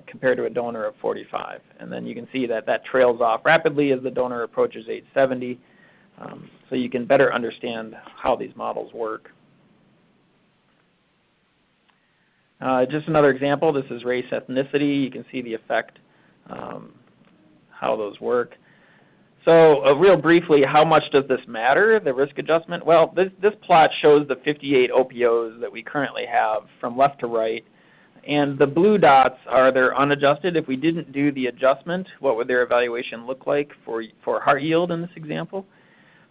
compared to a donor of 45. And then you can see that that trails off rapidly as the donor approaches age 70. So you can better understand how these models work. Just another example, this is race ethnicity. You can see the effect, how those work. So real briefly, how much does this matter, the risk adjustment? Well, this plot shows the 58 OPOs that we currently have from left to right. And the blue dots are their unadjusted. If we didn't do the adjustment, what would their evaluation look like for heart yield in this example?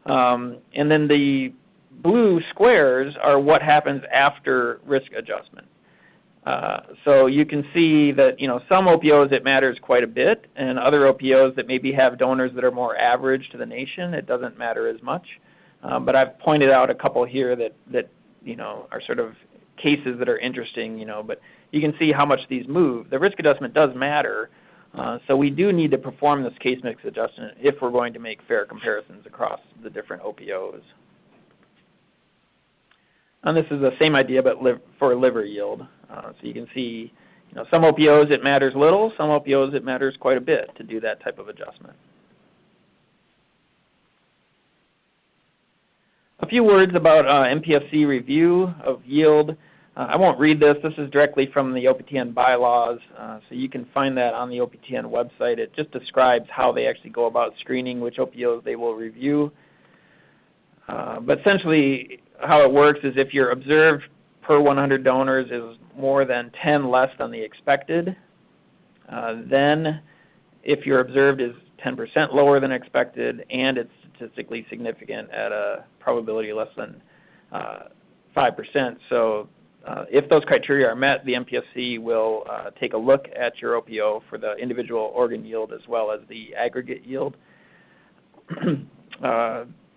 And then the blue squares are what happens after risk adjustment. So you can see that some OPOs it matters quite a bit, and other OPOs that maybe have donors that are more average to the nation, it doesn't matter as much. But I've pointed out a couple here that are sort of cases that are interesting, but you can see how much these move. The risk adjustment does matter, so we do need to perform this case mix adjustment if we're going to make fair comparisons across the different OPOs. And this is the same idea but for liver yield. So you can see some OPOs it matters little, some OPOs it matters quite a bit to do that type of adjustment. A few words about MPSC review of yield. I won't read this. This is directly from the OPTN bylaws, so you can find that on the OPTN website. It just describes how they actually go about screening which OPOs they will review. But essentially how it works is if your observed per 100 donors is more than 10 less than the expected, then if your observed is 10% lower than expected and it's statistically significant at a probability less than 5%. So if those criteria are met, the MPSC will take a look at your OPO for the individual organ yield as well as the aggregate yield.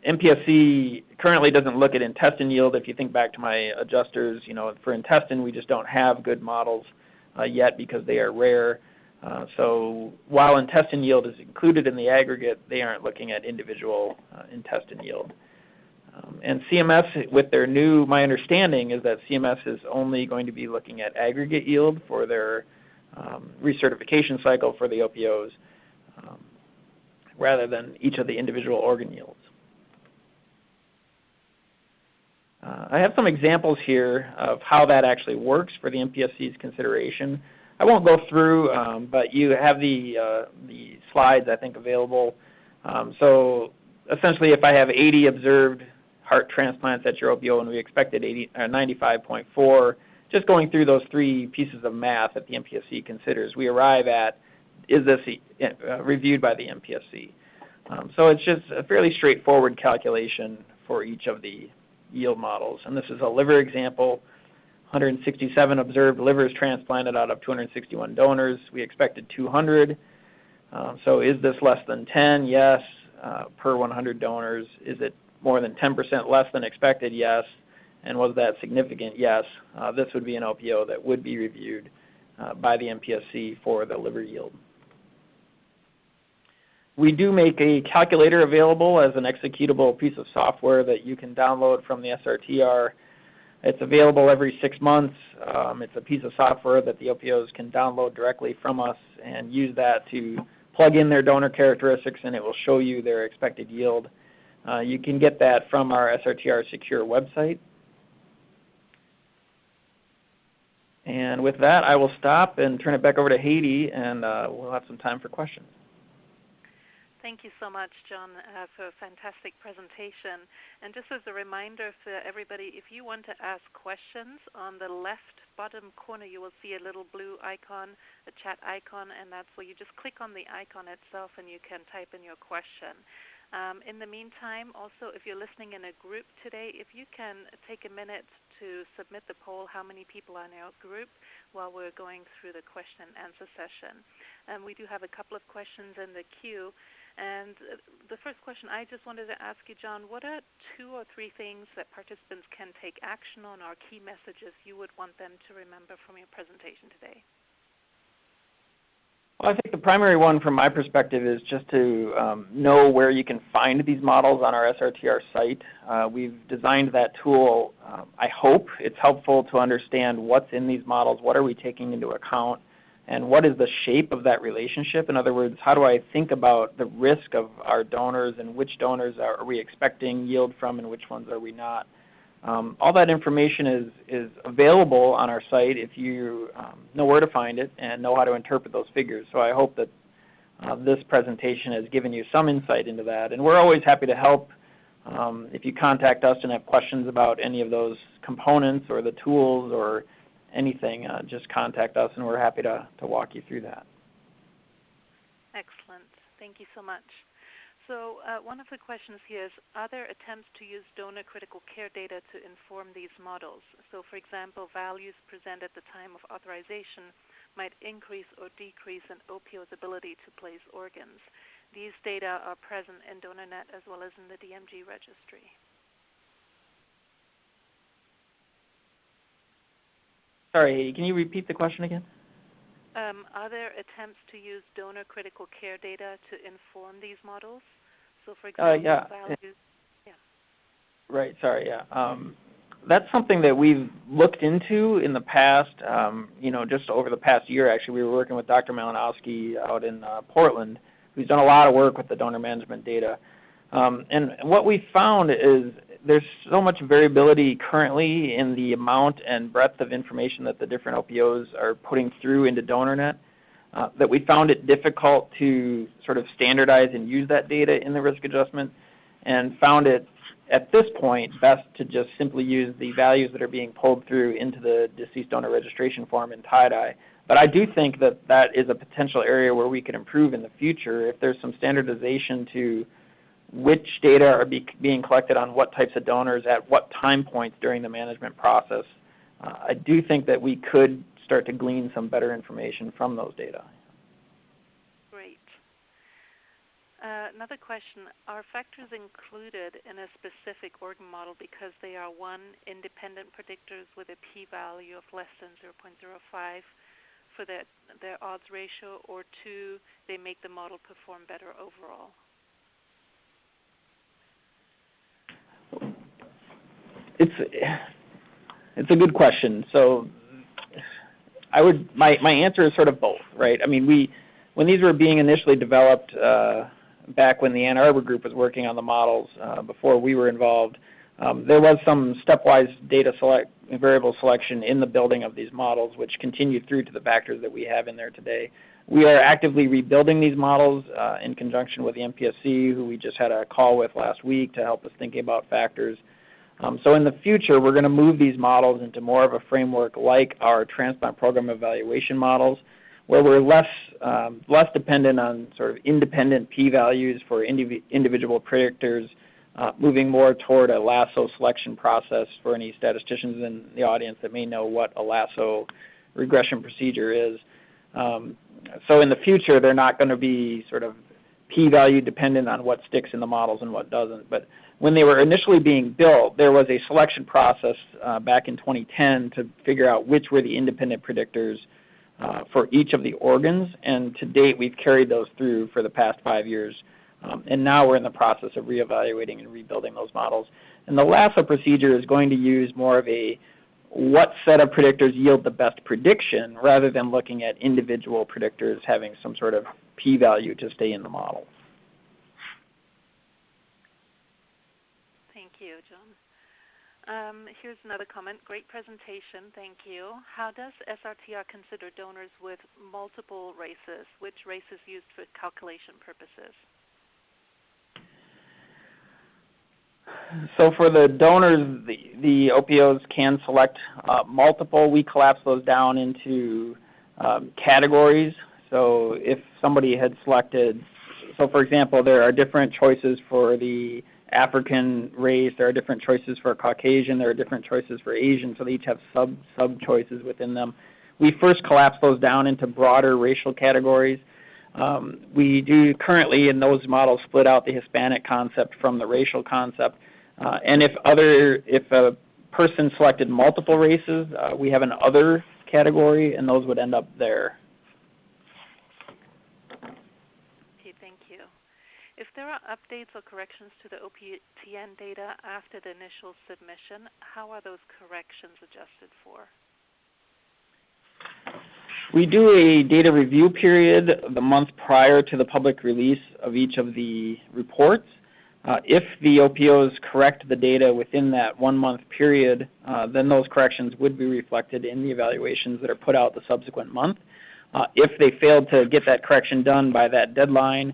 MPSC currently doesn't look at intestine yield. If you think back to my adjusters, for intestine we just don't have good models yet because they are rare. So while intestine yield is included in the aggregate, they aren't looking at individual intestine yield. And CMS, with their my understanding is that CMS is only going to be looking at aggregate yield for their recertification cycle for the OPOs rather than each of the individual organ yields. I have some examples here of how that actually works for the MPSC's consideration. I won't go through, but you have the slides, I think, available. So essentially, if I have 80 observed heart transplants at your OPO and we expected 95.4, just going through those three pieces of math that the MPSC considers, we arrive at, is this reviewed by the MPSC? So it's just a fairly straightforward calculation for each of the yield models. And this is a liver example, 167 observed livers transplanted out of 261 donors. We expected 200. So is this less than 10? Yes. Per 100 donors. Is it more than 10% less than expected? Yes. And was that significant? Yes. This would be an OPO that would be reviewed by the MPSC for the liver yield. We do make a calculator available as an executable piece of software that you can download from the SRTR. It's available every 6 months. It's a piece of software that the OPOs can download directly from us and use that to plug in their donor characteristics, and it will show you their expected yield. You can get that from our SRTR Secure website. And with that, I will stop and turn it back over to Haiti, and we'll have some time for questions. Thank you so much, Jon, for a fantastic presentation. And just as a reminder for everybody, if you want to ask questions, on the left bottom corner you will see a little blue icon, a chat icon, and that's where you just click on the icon itself and you can type in your question. In the meantime, also, if you're listening in a group today, if you can take a minute to submit the poll, how many people are in our group, while we're going through the question and answer session. We do have a couple of questions in the queue. And the first question I just wanted to ask you, Jon, what are 2 or 3 things that participants can take action on, or key messages you would want them to remember from your presentation today? Well, I think the primary one from my perspective is just to know where you can find these models on our SRTR site. We've designed that tool. I hope it's helpful to understand what's in these models, what are we taking into account, and what is the shape of that relationship? In other words, how do I think about the risk of our donors and which donors are we expecting yield from and which ones are we not? All that information is available on our site if you know where to find it and know how to interpret those figures. So I hope that this presentation has given you some insight into that. And we're always happy to help. If you contact us and have questions about any of those components or the tools or anything, just contact us and we're happy to walk you through that. Excellent. Thank you so much. So one of the questions here is, are there attempts to use donor critical care data to inform these models? So for example, values presented at the time of authorization might increase or decrease an OPO's ability to place organs. These data are present in DonorNet as well as in the DMG registry. Sorry, can you repeat the question again? Are there attempts to use donor critical care data to inform these models? So, for example, values. Yeah. Right. Sorry. Yeah. That's something that we've looked into in the past. Just over the past year, actually, we were working with Dr. Malinowski out in Portland, who's done a lot of work with the donor management data. And what we found is there's so much variability currently in the amount and breadth of information that the different OPOs are putting through into DonorNet that we found it difficult to sort of standardize and use that data in the risk adjustment, and found it at this point best to just simply use the values that are being pulled through into the deceased donor registration form in tie-dye. But I do think that that is a potential area where we could improve in the future if there's some standardization to which data are being collected on what types of donors at what time points during the management process. I do think that we could start to glean some better information from those data. Great. Another question, are factors included in a specific organ model because they are, 1, independent predictors with a p-value of less than 0.05 for their odds ratio, or 2, they make the model perform better overall? It's a good question. So my answer is sort of both, right? I mean, when these were being initially developed back when the Ann Arbor group was working on the models before we were involved, There was some stepwise variable selection in the building of these models, which continued through to the factors that we have in there today. We are actively rebuilding these models in conjunction with the MPSC, who we just had a call with last week to help us thinking about factors. So in the future, we're going to move these models into more of a framework like our transplant program evaluation models, where we're less dependent on sort of independent p-values for individual predictors, moving more toward a lasso selection process. For any statisticians in the audience that may know what a lasso regression procedure is. So in the future, they're not going to be sort of p-value dependent on what sticks in the models and what doesn't. But when they were initially being built, there was a selection process back in 2010 to figure out which were the independent predictors for each of the organs. And to date, we've carried those through for the past 5 years. And now we're in the process of reevaluating and rebuilding those models. And the lasso procedure is going to use more of a what set of predictors yield the best prediction rather than looking at individual predictors having some sort of p-value to stay in the model. Thank you, Jon. Here's another comment. Great presentation. Thank you. How does SRTR consider donors with multiple races? Which race is used for calculation purposes? So for the donors, the OPOs can select multiple. We collapse those down into categories. So if somebody had selected, so for example, there are different choices for the African race, there are different choices for Caucasian, there are different choices for Asian, so they each have sub-choices within them. We first collapse those down into broader racial categories. We do currently in those models split out the Hispanic concept from the racial concept. And if a person selected multiple races, we have an other category, and those would end up there. Okay, thank you. If there are updates or corrections to the OPTN data after the initial submission, how are those corrections adjusted for? We do a data review period the month prior to the public release of each of the reports. If the OPOs correct the data within that 1 month period, then those corrections would be reflected in the evaluations that are put out the subsequent month. If they failed to get that correction done by that deadline,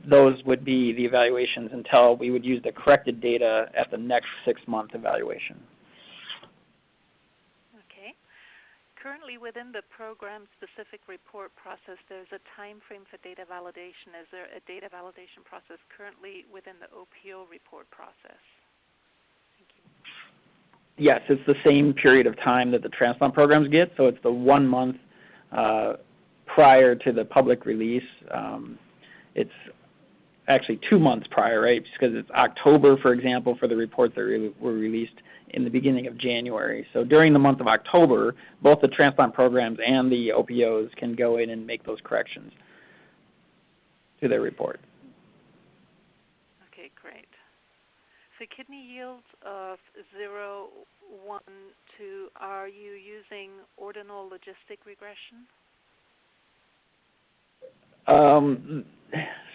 those would be the evaluations until we would use the corrected data at the next 6-month evaluation. Currently within the program-specific report process, there's a time frame for data validation. Is there a data validation process currently within the OPO report process? Thank you. Yes, it's the same period of time that the transplant programs get, so it's the 1 month prior to the public release. It's actually 2 months prior, right, because it's October, for example, for the reports that were released in the beginning of January. So during the month of October, both the transplant programs and the OPOs can go in and make those corrections to their report. Okay, great. So kidney yields of 0, 1, 2, are you using ordinal logistic regression?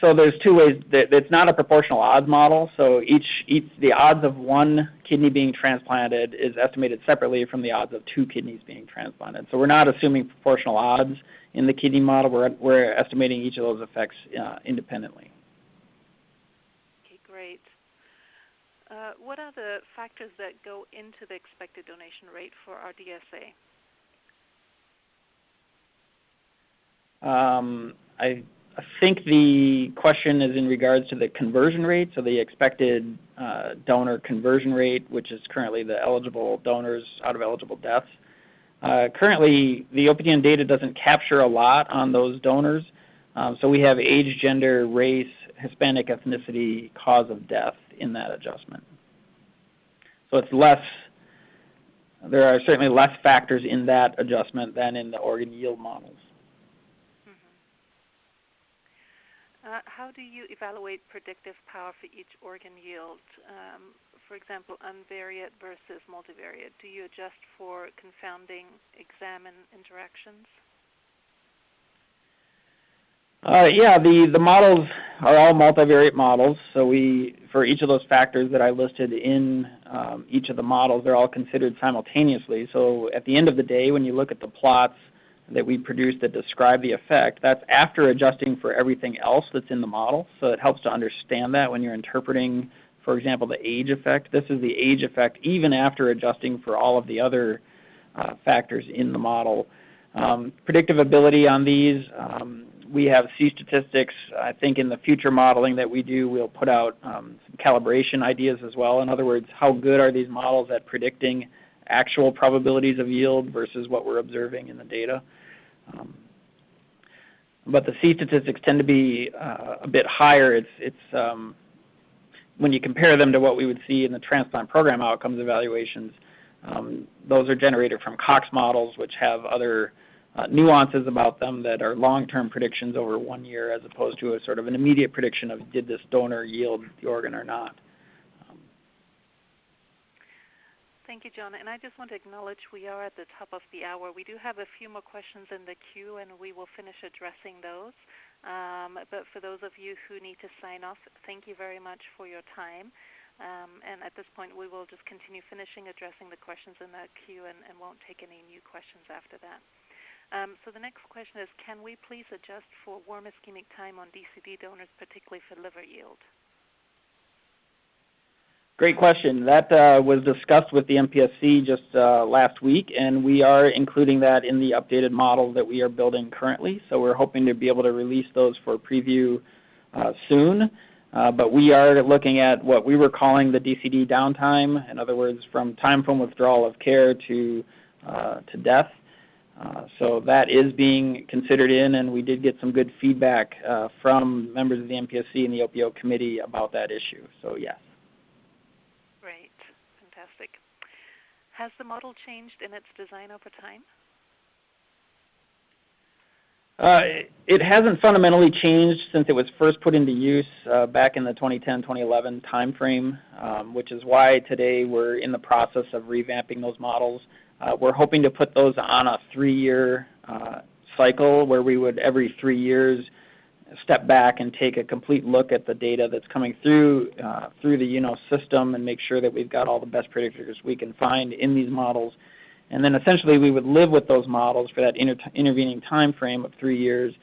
So there's 2 ways. It's not a proportional odds model. So the odds of 1 kidney being transplanted is estimated separately from the odds of 2 kidneys being transplanted. So we're not assuming proportional odds in the kidney model. We're estimating each of those effects independently. Okay, great. What are the factors that go into the expected donation rate for our DSA? I think the question is in regards to the conversion rate, so the expected donor conversion rate, which is currently the eligible donors out of eligible deaths. Currently, the OPTN data doesn't capture a lot on those donors, so we have age, gender, race, Hispanic ethnicity, cause of death in that adjustment. So it's less, there are certainly less factors in that adjustment than in the organ yield models. How do you evaluate predictive power for each organ yield? For example, unvariate versus multivariate. Do you adjust for confounding exam and interactions? Yeah, the models are all multivariate models. So for each of those factors that I listed in each of the models, they're all considered simultaneously. So at the end of the day, when you look at the plots that we produce that describe the effect, that's after adjusting for everything else that's in the model. So it helps to understand that when you're interpreting, for example, the age effect. This is the age effect even after adjusting for all of the other factors in the model. Predictive ability on these, we have C statistics. I think in the future modeling that we do, we'll put out some calibration ideas as well. In other words, how good are these models at predicting actual probabilities of yield versus what we're observing in the data. But the C statistics tend to be a bit higher. It's when you compare them to what we would see in the transplant program outcomes evaluations, those are generated from Cox models, which have other nuances about them that are long-term predictions over 1 year as opposed to a sort of an immediate prediction of did this donor yield the organ or not. Thank you, Jon. And I just want to acknowledge we are at the top of the hour. We do have a few more questions in the queue, and we will finish addressing those. But for those of you who need to sign off, thank you very much for your time. And at this point, we will just continue finishing addressing the questions in the queue and won't take any new questions after that. So the next question is, can we please adjust for warm ischemic time on DCD donors, particularly for liver yield? Great question. That was discussed with the MPSC just last week, and we are including that in the updated model that we are building currently. So we're hoping to be able to release those for preview soon. But we are looking at what we were calling the DCD downtime, in other words, from time from withdrawal of care to death. So that is being considered in, and we did get some good feedback from members of the MPSC and the OPO committee about that issue. So yes. Great. Fantastic. Has the model changed in its design over time? It hasn't fundamentally changed since it was first put into use back in the 2010-2011 timeframe, which is why today we're in the process of revamping those models. We're hoping to put those on a 3-year cycle where we would every 3 years step back and take a complete look at the data that's coming through the system and make sure that we've got all the best predictors we can find in these models. And then essentially we would live with those models for that intervening time frame of 3 years.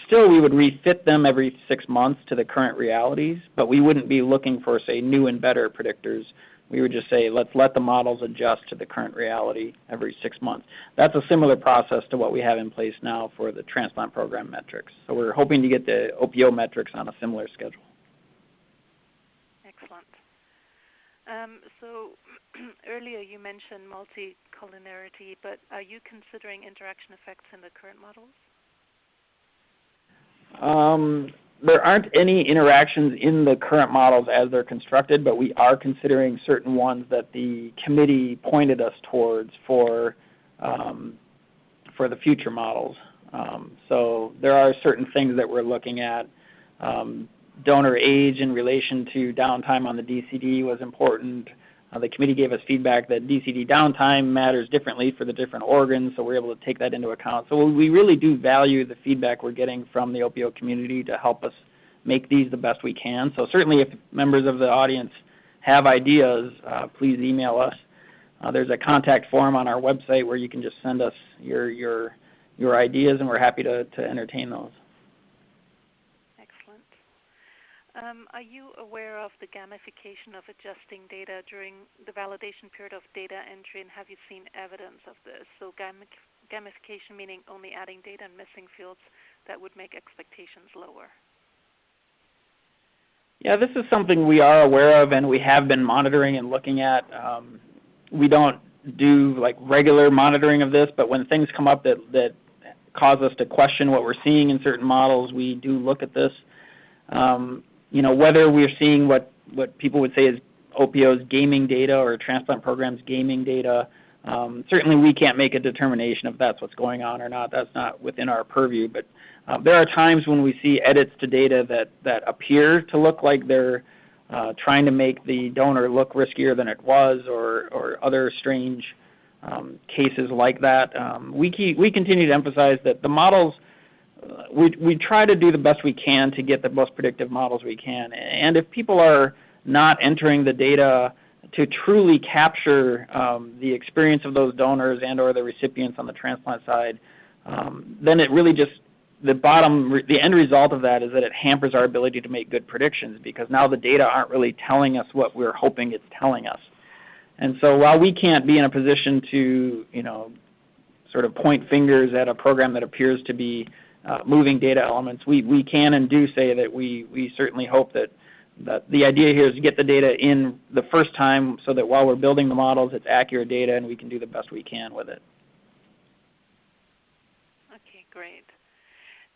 Still, we would refit them every 6 months to the current realities, but we wouldn't be looking for, say, new and better predictors. We would just say, let's let the models adjust to the current reality every 6 months. That's a similar process to what we have in place now for the transplant program metrics. So we're hoping to get the OPO metrics on a similar schedule. Excellent. So earlier you mentioned multicollinearity, but are you considering interaction effects in the current models? There aren't any interactions in the current models as they're constructed, but we are considering certain ones that the committee pointed us towards for the future models. So there are certain things that we're looking at. Donor age in relation to downtime on the DCD was important. The committee gave us feedback that DCD downtime matters differently for the different organs, so we're able to take that into account. So we really do value the feedback we're getting from the OPO community to help us make these the best we can. So certainly if members of the audience have ideas, please email us. There's a contact form on our website where you can just send us your ideas, and we're happy to entertain those. Are you aware of the gamification of adjusting data during the validation period of data entry, and have you seen evidence of this? So gamification meaning only adding data and missing fields that would make expectations lower. Yeah, this is something we are aware of and we have been monitoring and looking at. We don't do like regular monitoring of this, but when things come up that cause us to question what we're seeing in certain models, we do look at this. Whether we're seeing what people would say is OPOs gaming data or transplant programs gaming data, certainly we can't make a determination if that's what's going on or not. That's not within our purview. But there are times when we see edits to data that appear to look like they're trying to make the donor look riskier than it was, or other strange cases like that. We continue to emphasize that the models we try to do the best we can to get the most predictive models we can. And if people are not entering the data to truly capture the experience of those donors and or the recipients on the transplant side, then it really just, the end result of that is that it hampers our ability to make good predictions, because now the data aren't really telling us what we're hoping it's telling us. And so while we can't be in a position to, sort of point fingers at a program that appears to be moving data elements, we can and do say that we certainly hope that the idea here is to get the data in the first time so that while we're building the models, it's accurate data and we can do the best we can with it. Okay, great.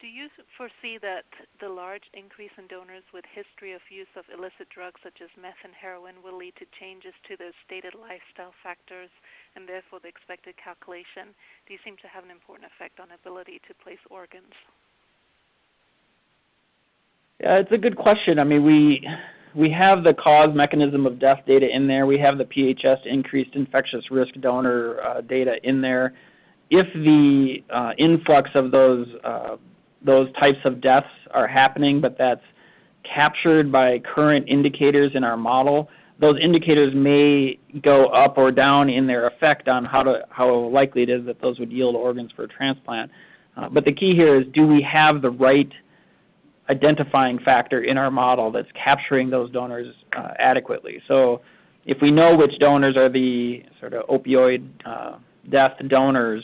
Do you foresee that the large increase in donors with history of use of illicit drugs such as meth and heroin will lead to changes to the stated lifestyle factors and therefore the expected calculation? These seem to have an important effect on ability to place organs. Yeah, it's a good question. I mean, we have the cause mechanism of death data in there. We have the PHS, increased infectious risk donor data in there. If the influx of those types of deaths are happening, but that's captured by current indicators in our model, those indicators may go up or down in their effect on how likely it is that those would yield organs for transplant. But the key here is, do we have the right identifying factor in our model that's capturing those donors adequately? So if we know which donors are the sort of opioid death donors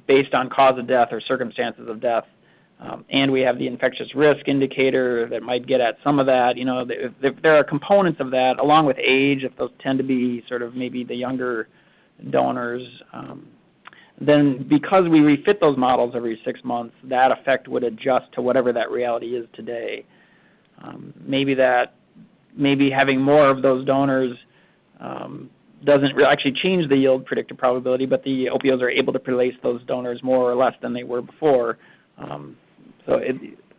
based on cause of death or circumstances of death, and we have the infectious risk indicator that might get at some of that, if there are components of that, along with age, if those tend to be sort of maybe the younger donors, then because we refit those models every 6 months, that effect would adjust to whatever that reality is today. Maybe having more of those donors doesn't actually change the yield predicted probability, but the OPOs are able to place those donors more or less than they were before. So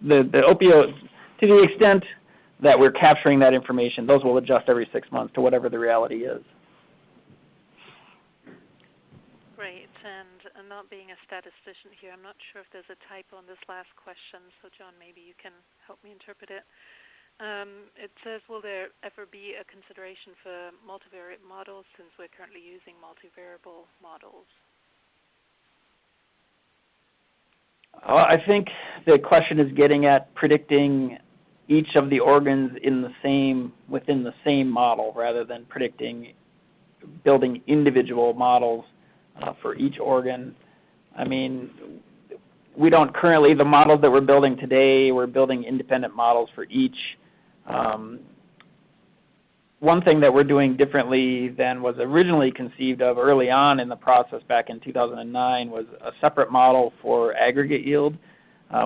the OPOs, to the extent that we're capturing that information, those will adjust every 6 months to whatever the reality is. Great, and not being a statistician here, I'm not sure if there's a typo on this last question, so John, maybe you can help me interpret it. It says, will there ever be a consideration for multivariate models since we're currently using multivariable models? I think the question is getting at predicting each of the organs within the same model, rather than building individual models for each organ. I mean, we don't currently, the models that we're building today, we're building independent models for each. One thing that we're doing differently than was originally conceived of early on in the process back in 2009 was a separate model for aggregate yield.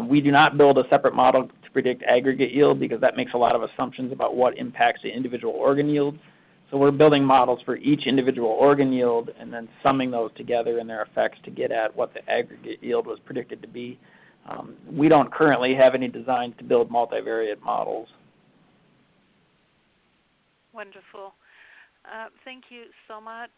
We do not build a separate model to predict aggregate yield because that makes a lot of assumptions about what impacts the individual organ yield. So we're building models for each individual organ yield and then summing those together and their effects to get at what the aggregate yield was predicted to be. We don't currently have any designs to build multivariate models. Wonderful. Thank you so much,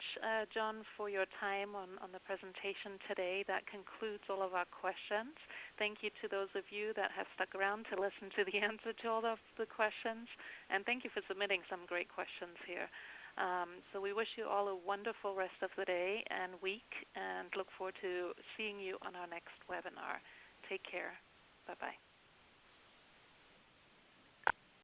Jon, for your time on the presentation today. That concludes all of our questions. Thank you to those of you that have stuck around to listen to the answer to all of the questions. And thank you for submitting some great questions here. So we wish you all a wonderful rest of the day and week, and look forward to seeing you on our next webinar. Take care. Bye-bye.